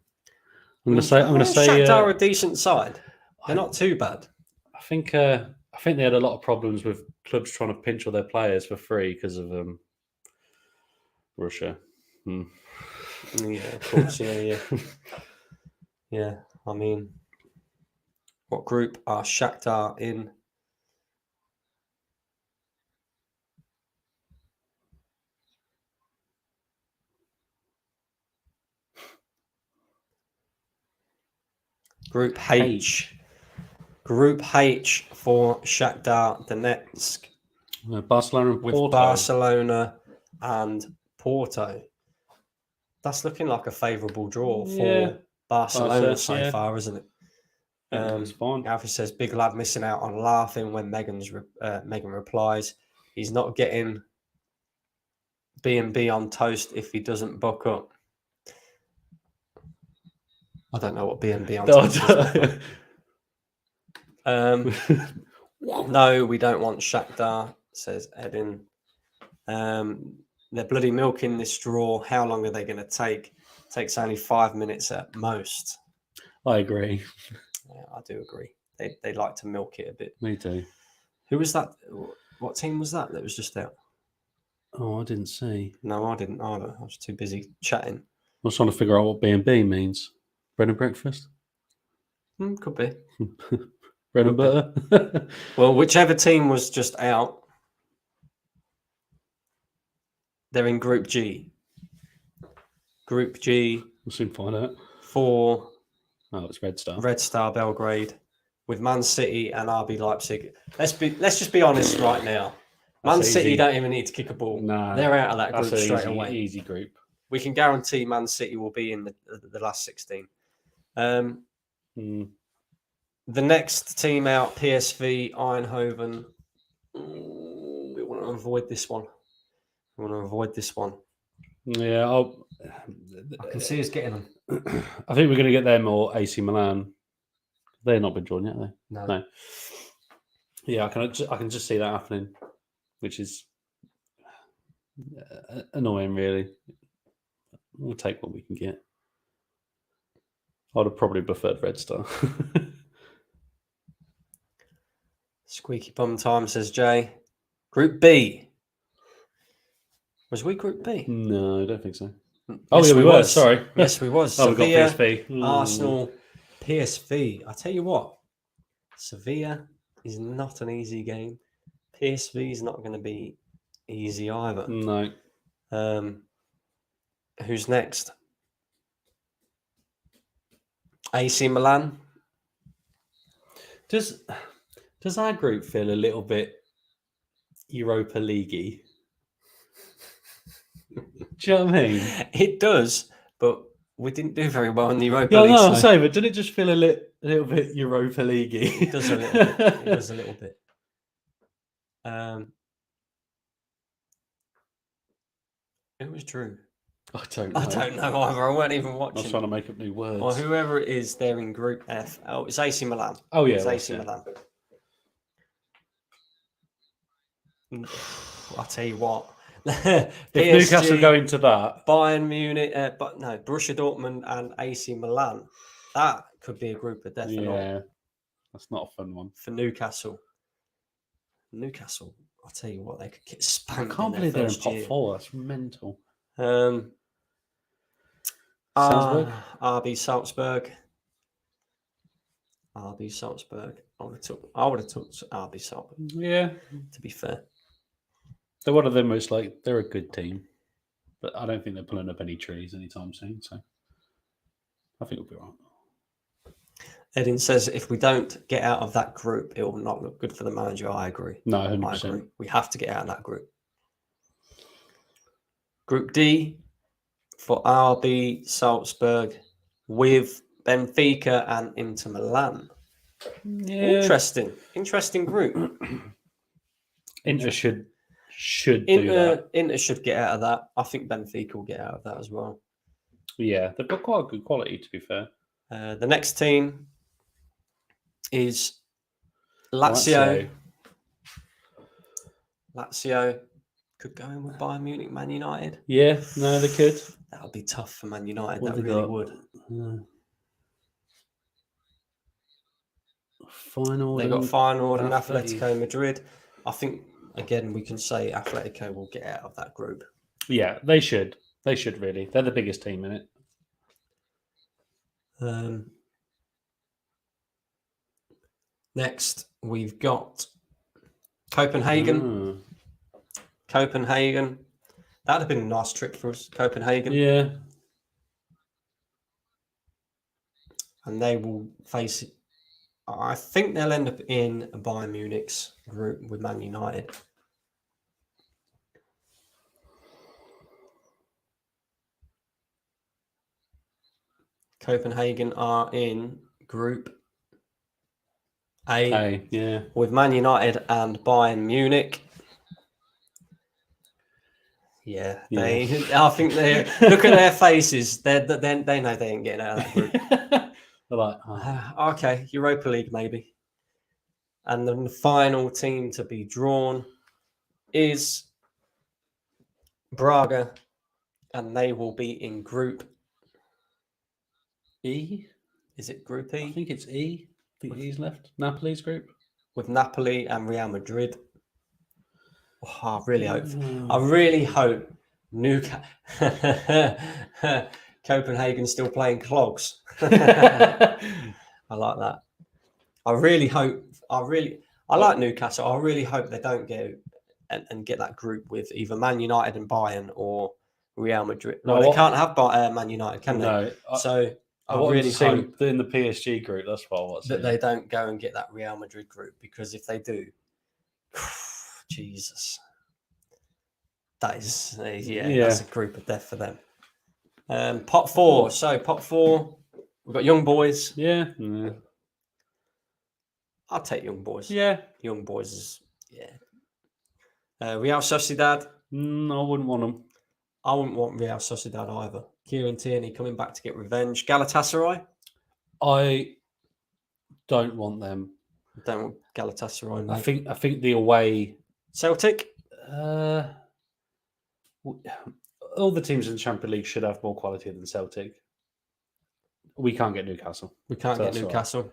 going to say. Shakhtar are a decent side. They're not too bad. I think they had a lot of problems with clubs trying to pinch all their players for free because of Russia. Yeah, of course. Yeah. Yeah, I mean, what group are Shakhtar in? Group H. Group H for Shakhtar Donetsk. Barcelona and Porto. With Barcelona and Porto. That's looking like a favourable draw for Barcelona so far, isn't it? It's fine. Alfie says, big lad missing out on laughing when Megan replies, he's not getting B&B on toast if he doesn't buck up. I don't know what B&B on toast is. No, we don't want Shakhtar, says Edin. They're bloody milking this draw. How long are they going to take? Takes only 5 minutes at most. I agree. Yeah, I do agree. They like to milk it a bit. Me too. Who was that? What team was that was just out? Oh, I didn't see. No, I didn't either. I was too busy chatting. I was trying to figure out what B&B means. Bread and breakfast? Could be. Bread and butter? Well, whichever team was just out, they're in Group G. Group G. We'll soon find out. For it's Red Star. Red Star Belgrade with Man City and RB Leipzig. Let's just be honest right now. Man City don't even need to kick a ball. No, they're out of that group straight away. Easy group. We can guarantee Man City will be in the last 16. The next team out, PSV Eindhoven. We want to avoid this one. Yeah, I can see us getting them. I think we're going to get them or AC Milan. They've not been drawn yet, No. Yeah, I can just see that happening, which is annoying, really. We'll take what we can get. I'd have probably preferred Red Star. Squeaky bum time, says Jay. Group B. Was we Group B? No, I don't think so. Yes, we were. Sorry. Yes, we was. We got PSV. Arsenal, PSV. I tell you what, Sevilla is not an easy game. PSV is not going to be easy either. No. Who's next? AC Milan. Does our group feel a little bit Europa League-y? Do you know what I mean? It does, but we didn't do very well in the Europa League. No, I'm saying, but didn't it just feel a little bit Europa League-y? It does a little bit. It does a little bit. Who was Drew? I don't know either. I weren't even watching. I was trying to make up new words. Or whoever it is, they're in Group F. Oh, it's AC Milan. Oh, yeah. It's AC Milan. I'll tell you what. If Newcastle go into that, Bayern Munich, Borussia Dortmund and AC Milan, that could be a group of death. Yeah, That's not a fun one. for Newcastle. Newcastle, I'll tell you what, they could get spanked. I can't believe they're in first pot year. 4. That's mental. Salzburg. Salzburg? RB Salzburg. RB Salzburg. I would have took RB Salzburg, Yeah. to be fair. They're one of them where it's like, they're a good team. But I don't think they're pulling up any trees anytime soon. So I think we'll be right. Edin says if we don't get out of that group, it will not look good for the manager. I agree. No, I 100%. agree. We have to get out of that group. Group D for RB Salzburg with Benfica and Inter Milan. Yeah. Interesting group. Inter should do that. Inter should get out of that. I think Benfica will get out of that as well. Yeah, they've got quite a good quality, to be fair. The next team is Lazio. Lazio could go in with Bayern Munich, Man United. Yeah, no, they could. That would be tough for Man United. What That they really got? would. Final. They got Feyenoord and Atleti. Atletico Madrid. I think again we can say Atletico will get out of that group. Yeah, they should. They should really. They're the biggest team in it. Next, we've got Copenhagen. Copenhagen. That'd have been a nice trip for us, Copenhagen. Yeah. And they will face it. I think they'll end up in Bayern Munich's group with Man United. Copenhagen are in Group A Yeah. with Man United and Bayern Munich. Yeah, I think they look at their faces. They know they ain't getting out of that group. They're like, okay, Europa League maybe. And then the final team to be drawn is Braga, and they will be in Group E. Is it Group I E? think it's E. I think E's left. Napoli's group. With Napoli and Real Madrid. Oh, I really hope Copenhagen's still playing clogs. I like that. I like Newcastle. I really hope they don't go and get that group with either Man United and Bayern or Real Madrid. No, they can't have Man United, can they? No. I really hope in the PSG group. That's what I was that they don't go and get that Real Madrid group, because if they do, Jesus, that is that's a group of death for them. Pot 4. So pot 4, we've got Young Boys. Yeah. I'll take Young Boys. Yeah. Young Boys is Real Sociedad. I wouldn't want them. I wouldn't want Real Sociedad either. Kieran Tierney coming back to get revenge. Galatasaray. I don't want them. Don't want Galatasaray. Mate. I think the away. Celtic. All the teams in the Champions League should have more quality than Celtic. We can't get Newcastle. We can't get Newcastle. Right.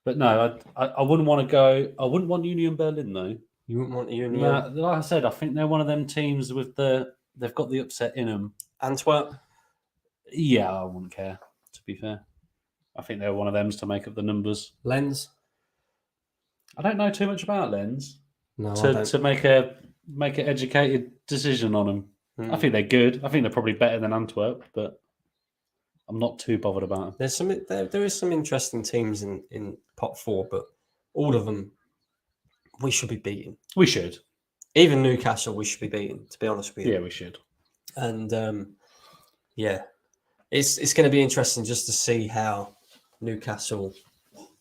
But no, I wouldn't want to go. I wouldn't want Union Berlin though. You wouldn't want Union? No, like I said, I think they're one of them teams with they've got the upset in them. Antwerp. Yeah, I wouldn't care. To be fair, I think they're one of them to make up the numbers. Lens. I don't know too much about Lens. No, to make an educated decision on them. I think they're good. I think they're probably better than Antwerp, but I'm not too bothered about them. There is some interesting teams in pot 4, but all of them we should be beating. We should. Even Newcastle, we should be beating. To be honest with you. Yeah, we should. And it's going to be interesting just to see how Newcastle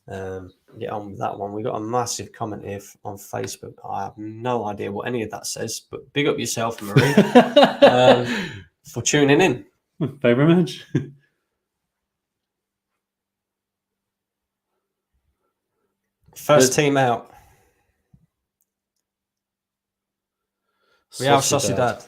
get on with that one. We got a massive comment here on Facebook. I have no idea what any of that says, but big up yourself, Marie, for tuning in. Thank you very much. First team out. Real Sociedad.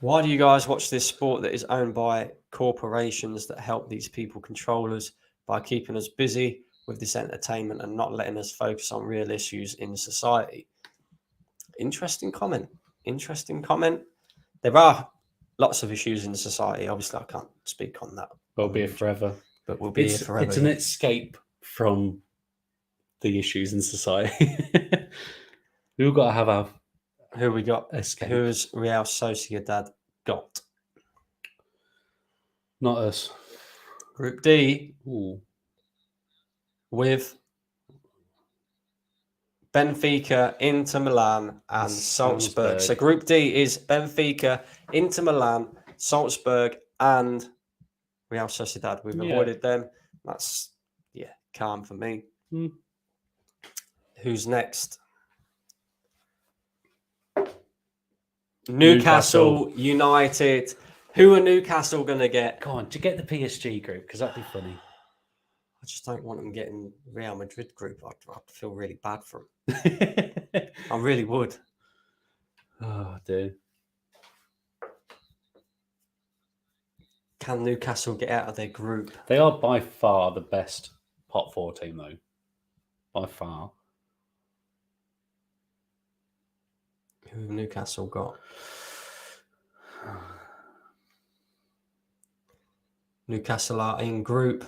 Why do you guys watch this sport that is owned by corporations that help these people control us? by keeping us busy with this entertainment and not letting us focus on real issues in society. Interesting comment. Interesting comment. There are lots of issues in society. Obviously, I can't speak on that. We'll be here forever. But we'll be here forever. It's an escape from the issues in society. We've got to have our Who we got? escape. Who's Real Sociedad got? Not us. Group D Ooh. with Benfica, Inter Milan, and Salzburg. Salzburg. So Group D is Benfica, Inter Milan, Salzburg, and Real Sociedad. We've avoided them. That's, calm for me. Who's next? Newcastle United. Who are Newcastle going to get? Go on, to get the PSG group, because that'd be funny. I just don't want them getting Real Madrid group. I'd feel really bad for them. I really would. Oh, dear. Can Newcastle get out of their group? They are by far the best pot 4 team, though. By far. Who have Newcastle got? Newcastle are in Group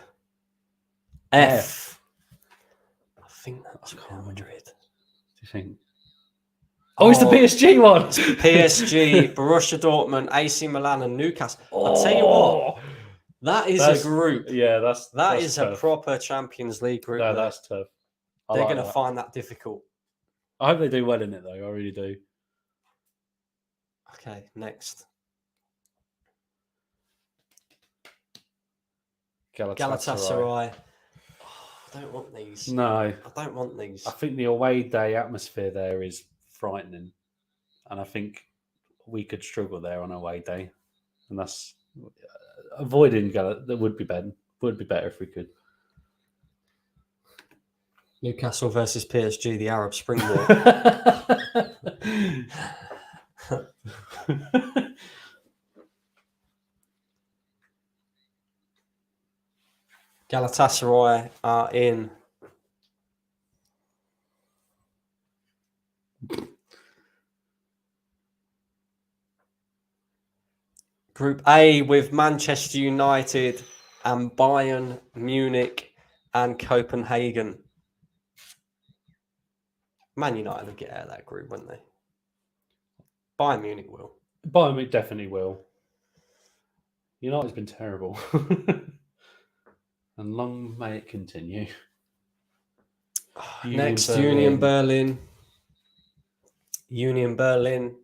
F. I think that's Real Madrid. Do you think? Oh, it's the PSG one. It's PSG, Borussia Dortmund, AC Milan, and Newcastle. I'll tell you what. That is a group. Yeah, that's a tough. proper Champions League group. No, that's tough. They're going to find that difficult. I hope they do well in it, though. I really do. Okay, next. Galatasaray. I don't want these. No. I don't want these. I think the away day atmosphere there is frightening. And I think we could struggle there on away day. And that's avoiding that would be better. Would be better if we could. Newcastle versus PSG, the Arab Spring War. Galatasaray are in Group A with Manchester United and Bayern, Munich, and Copenhagen. Man United will get out of that group, won't they? Bayern Munich will. Bayern Munich definitely will. United's been terrible. And long may it continue. Next, Union Berlin. Union Berlin.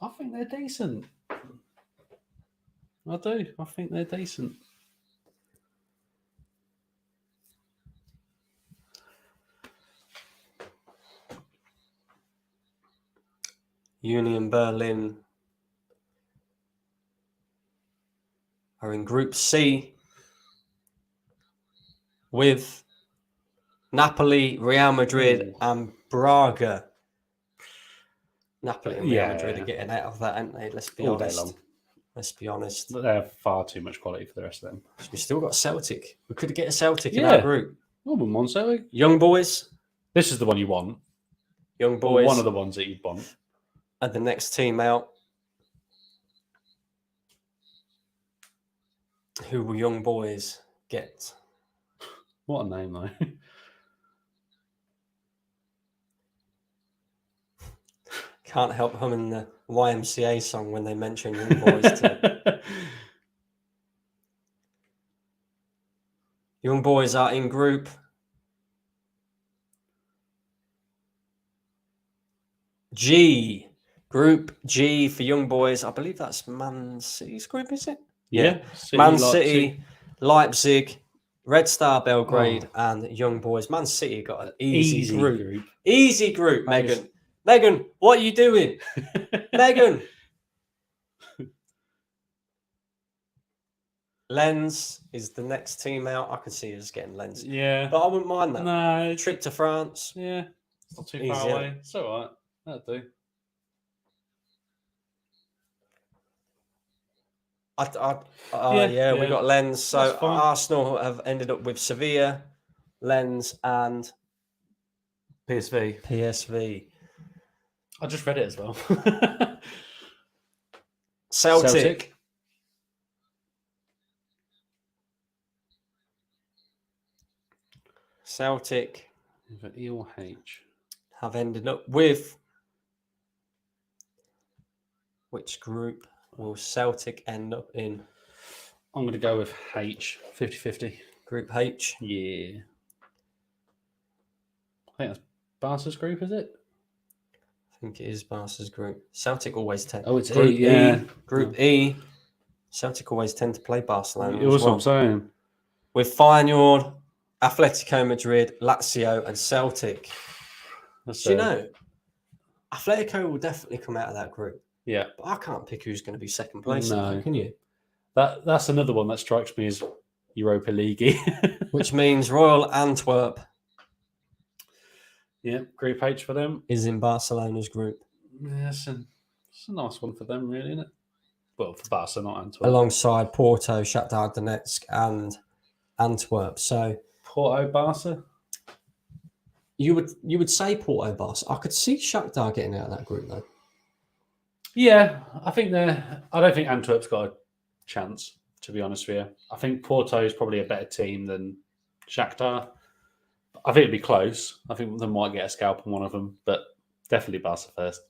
I think they're decent. I do. I think they're decent. Union Berlin are in Group C with Napoli, Real Madrid, and Braga. Napoli and Real Madrid are getting out of that, aren't they? Let's be honest. Day long. Let's be honest. But they have far too much quality for the rest of them. We've still got Celtic. We could get a Celtic in our group. Oh, we want Celtic. Young Boys. This is the one you want. Young Boys. Or one of the ones that you'd want. And the next team out. Who will Young Boys get? What a name, though. Can't help humming the YMCA song when they mention Young Boys too. Young Boys are in Group G. Group G for Young Boys. I believe that's Man City's group, is it? Yeah. Man City, Leipzig, Red Star Belgrade, and Young Boys. Man City got an easy group. Easy group, Megan. Megan, what are you doing? Megan. Lens is the next team out. I can see us getting Lens. Yeah. But I wouldn't mind that. No. Trip to France. Yeah. It's not too far away. It's all right. That'll do. We got Lens. So That's fine. Arsenal have ended up with Sevilla, Lens, and PSV. PSV. I just read it as well. Celtic. Celtic E or H. have ended up with which group will Celtic end up in? I'm going to go with H, 50-50. Group H. Yeah. I think that's Barca's group, is it? I think it is Barca's group. Celtic always tend. Oh, it's Group E, yeah. Group E. Celtic always tend to play Barcelona It was as well. what I'm saying. With Feyenoord, Atletico Madrid, Lazio, and Celtic. Do you know, Atletico will definitely come out of that group. Yeah. But I can't pick who's going to be second place. No. Can you? That's another one that strikes me as Europa League. Which means Royal Antwerp Yeah, Group H for them. is in Barcelona's group. Yeah, it's a nice one for them, really, isn't it? Well, for Barca, not Antwerp. Alongside Porto, Shakhtar Donetsk, and Antwerp. So Porto, Barca. you would say Porto, Barca. I could see Shakhtar getting out of that group though. Yeah, I don't think Antwerp's got a chance, to be honest with you. I think Porto is probably a better team than Shakhtar. I think it'd be close. I think they might get a scalp on one of them, but definitely Barca first.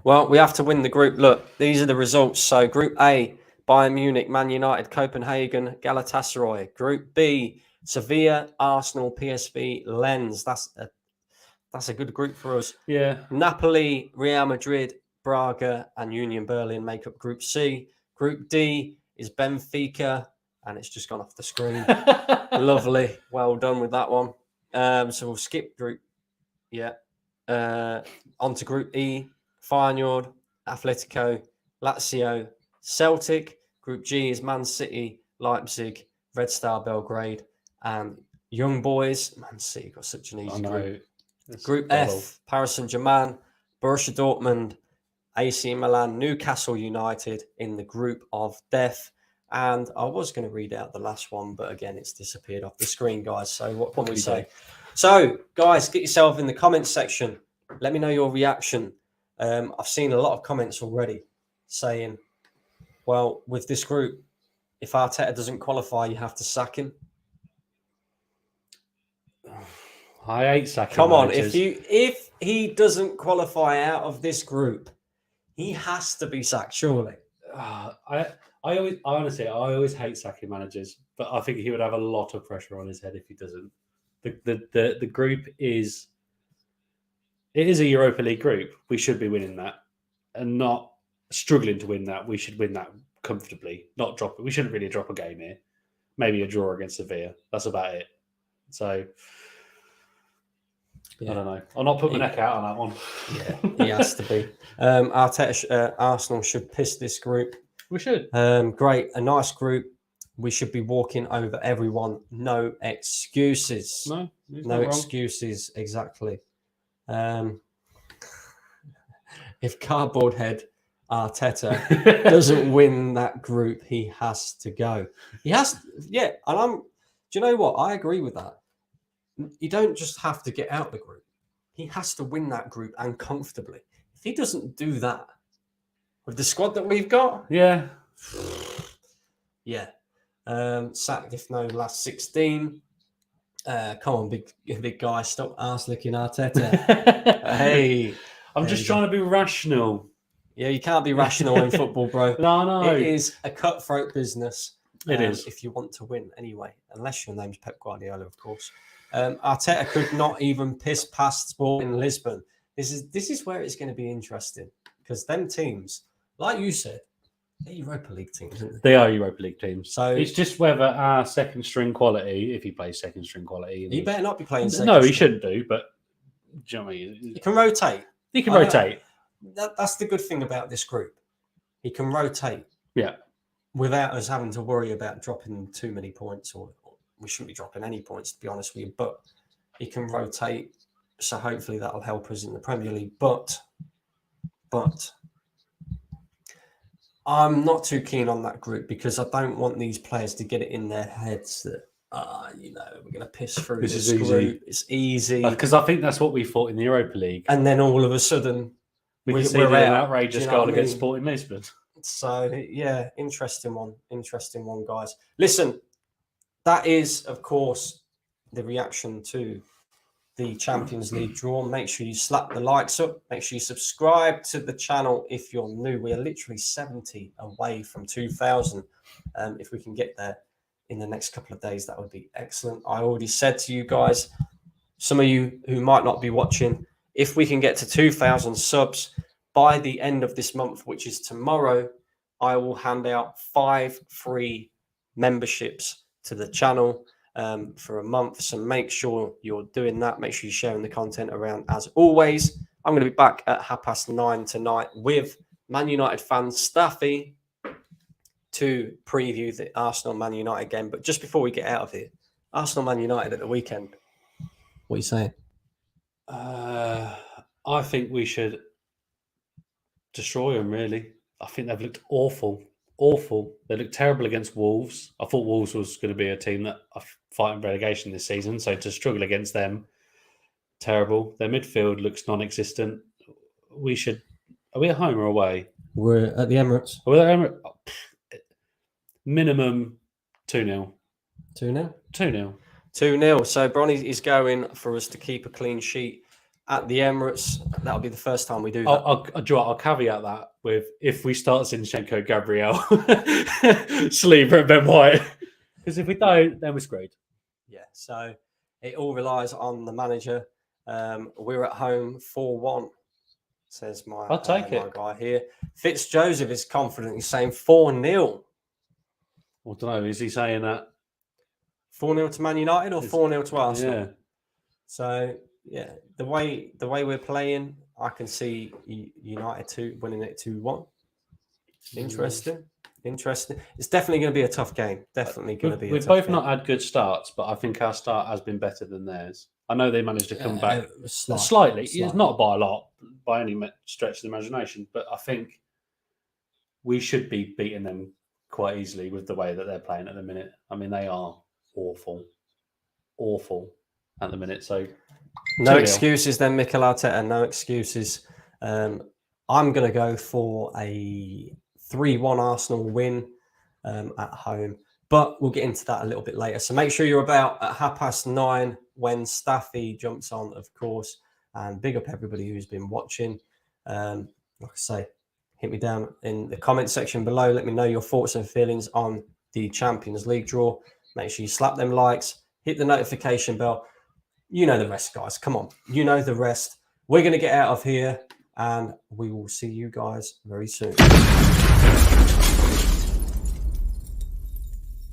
Well, we have to win the group. Look, these are the results. So Group A, Bayern Munich, Man United, Copenhagen, Galatasaray. Group B, Sevilla, Arsenal, PSV, Lens. That's a good group for us. Yeah. Napoli, Real Madrid, Braga, and Union Berlin make up Group C. Group D is Benfica, and it's just gone off the screen. Lovely. Well done with that one. So we'll skip Group. Yeah. On to Group E. Feyenoord, Atletico, Lazio, Celtic. Group G is Man City, Leipzig, Red Star Belgrade, and Young Boys. Man City got such an easy group. Group F, Paris Saint-Germain, Borussia Dortmund, AC Milan, Newcastle United in the group of death. And I was going to read out the last one, but again, it's disappeared off the screen, guys. So what can we say? So, guys, get yourself in the comments section. Let me know your reaction. I've seen a lot of comments already saying, well, with this group, if Arteta doesn't qualify, you have to sack him. I hate sacking Come on, managers. if he doesn't qualify out of this group, he has to be sacked, surely. I always hate sacking managers, but I think he would have a lot of pressure on his head if he doesn't. The group is a Europa League group. We should be winning that, and not struggling to win that. We should win that comfortably, not drop it. We shouldn't really drop a game here. Maybe a draw against Sevilla. That's about it. So yeah. I don't know. I'll not put my neck out on that one. Yeah, he has to be. Arsenal should piss this group. We should. Great, a nice group. We should be walking over everyone. No excuses. No excuses. Exactly. If Cardboard Head Arteta doesn't win that group, he has to go. He has. Yeah, and do you know what? I agree with that. You don't just have to get out the group. He has to win that group and comfortably. If he doesn't do that with the squad that we've got, yeah. Sacked if no last 16. Come on, big guy, stop arse licking Arteta. Hey, I'm just trying to be rational. Yeah, you can't be rational in football, bro. No. It is a cutthroat business. It is. If you want to win anyway, unless your name's Pep Guardiola, of course. Arteta could not even piss past Sporting Lisbon. This is where it's going to be interesting, because them teams, like you said, they're Europa League teams, aren't they? They are Europa League teams. So it's just whether our second string quality, if he plays second string quality, he better not be playing second No, he string. shouldn't do, but do you know what I mean? He can rotate. He can rotate. That's the good thing about this group. He can rotate. Yeah. Without us having to worry about dropping too many points, or we shouldn't be dropping any points, to be honest with you. But he can rotate, so hopefully that'll help us in the Premier League. But I'm not too keen on that group because I don't want these players to get it in their heads that, we're going to piss through This this is easy. group. It's easy. Because I think that's what we thought in the Europa League. And then all of a sudden, we we're conceded an out. outrageous Do you know goal what I against mean? Sporting Lisbon. So, yeah, interesting one, guys. Listen, that is, of course, the reaction to the Champions League draw. Make sure you slap the likes up. Make sure you subscribe to the channel if you're new. We are literally 70 away from 2,000. If we can get there in the next couple of days, that would be excellent. I already said to you guys, some of you who might not be watching, if we can get to 2,000 subs by the end of this month, which is tomorrow, I will hand out 5 free memberships to the channel for a month. So make sure you're doing that. Make sure you're sharing the content around as always. I'm going to be back at 9:30 tonight with Man United fans Staffy to preview the Arsenal Man United game. But just before we get out of here, Arsenal Man United at the weekend. What are you saying? I think we should destroy them, really. I think they've looked awful. They looked terrible against Wolves. I thought Wolves was going to be a team that are fighting relegation this season, so to struggle against them, terrible. Their midfield looks non-existent. Are we at home or away? We're at the Emirates. Are we at Emirates? Minimum 2-0. 2-0? 2-0. 2-0. So Bronny is going for us to keep a clean sheet at the Emirates. That'll be the first time we do that. I'll caveat that with if we start Zinchenko, Gabriel, Saliba and Ben White. Because if we don't, then we're screwed. Yeah, so it all relies on the manager. We're at home 4-1, says I'll take my guy here. Fitzjoseph is confident. He's saying 4-0. I don't know. Is he saying that 4-0 to Man United or 4-0 to Arsenal? Yeah. So yeah, the way we're playing, I can see United winning it 2-1. Interesting. It's definitely going to be a tough game. We've both not had good starts, but I think our start has been better than theirs. I know they managed to come back slightly. It's not by a lot, by any stretch of the imagination, but I think we should be beating them quite easily with the way that they're playing at the minute. I mean, they are awful at the minute. So no excuses then, Mikel Arteta. No excuses. I'm going to go for a 3-1 Arsenal win at home, but we'll get into that a little bit later. So make sure you're about at 9:30 when Staffy jumps on, of course. And big up everybody who's been watching. Like I say, hit me down in the comment section below. Let me know your thoughts and feelings on the Champions League draw. Make sure you slap them likes, hit the notification bell. You know the rest, guys. Come on. You know the rest. We're going to get out of here, and we will see you guys very soon.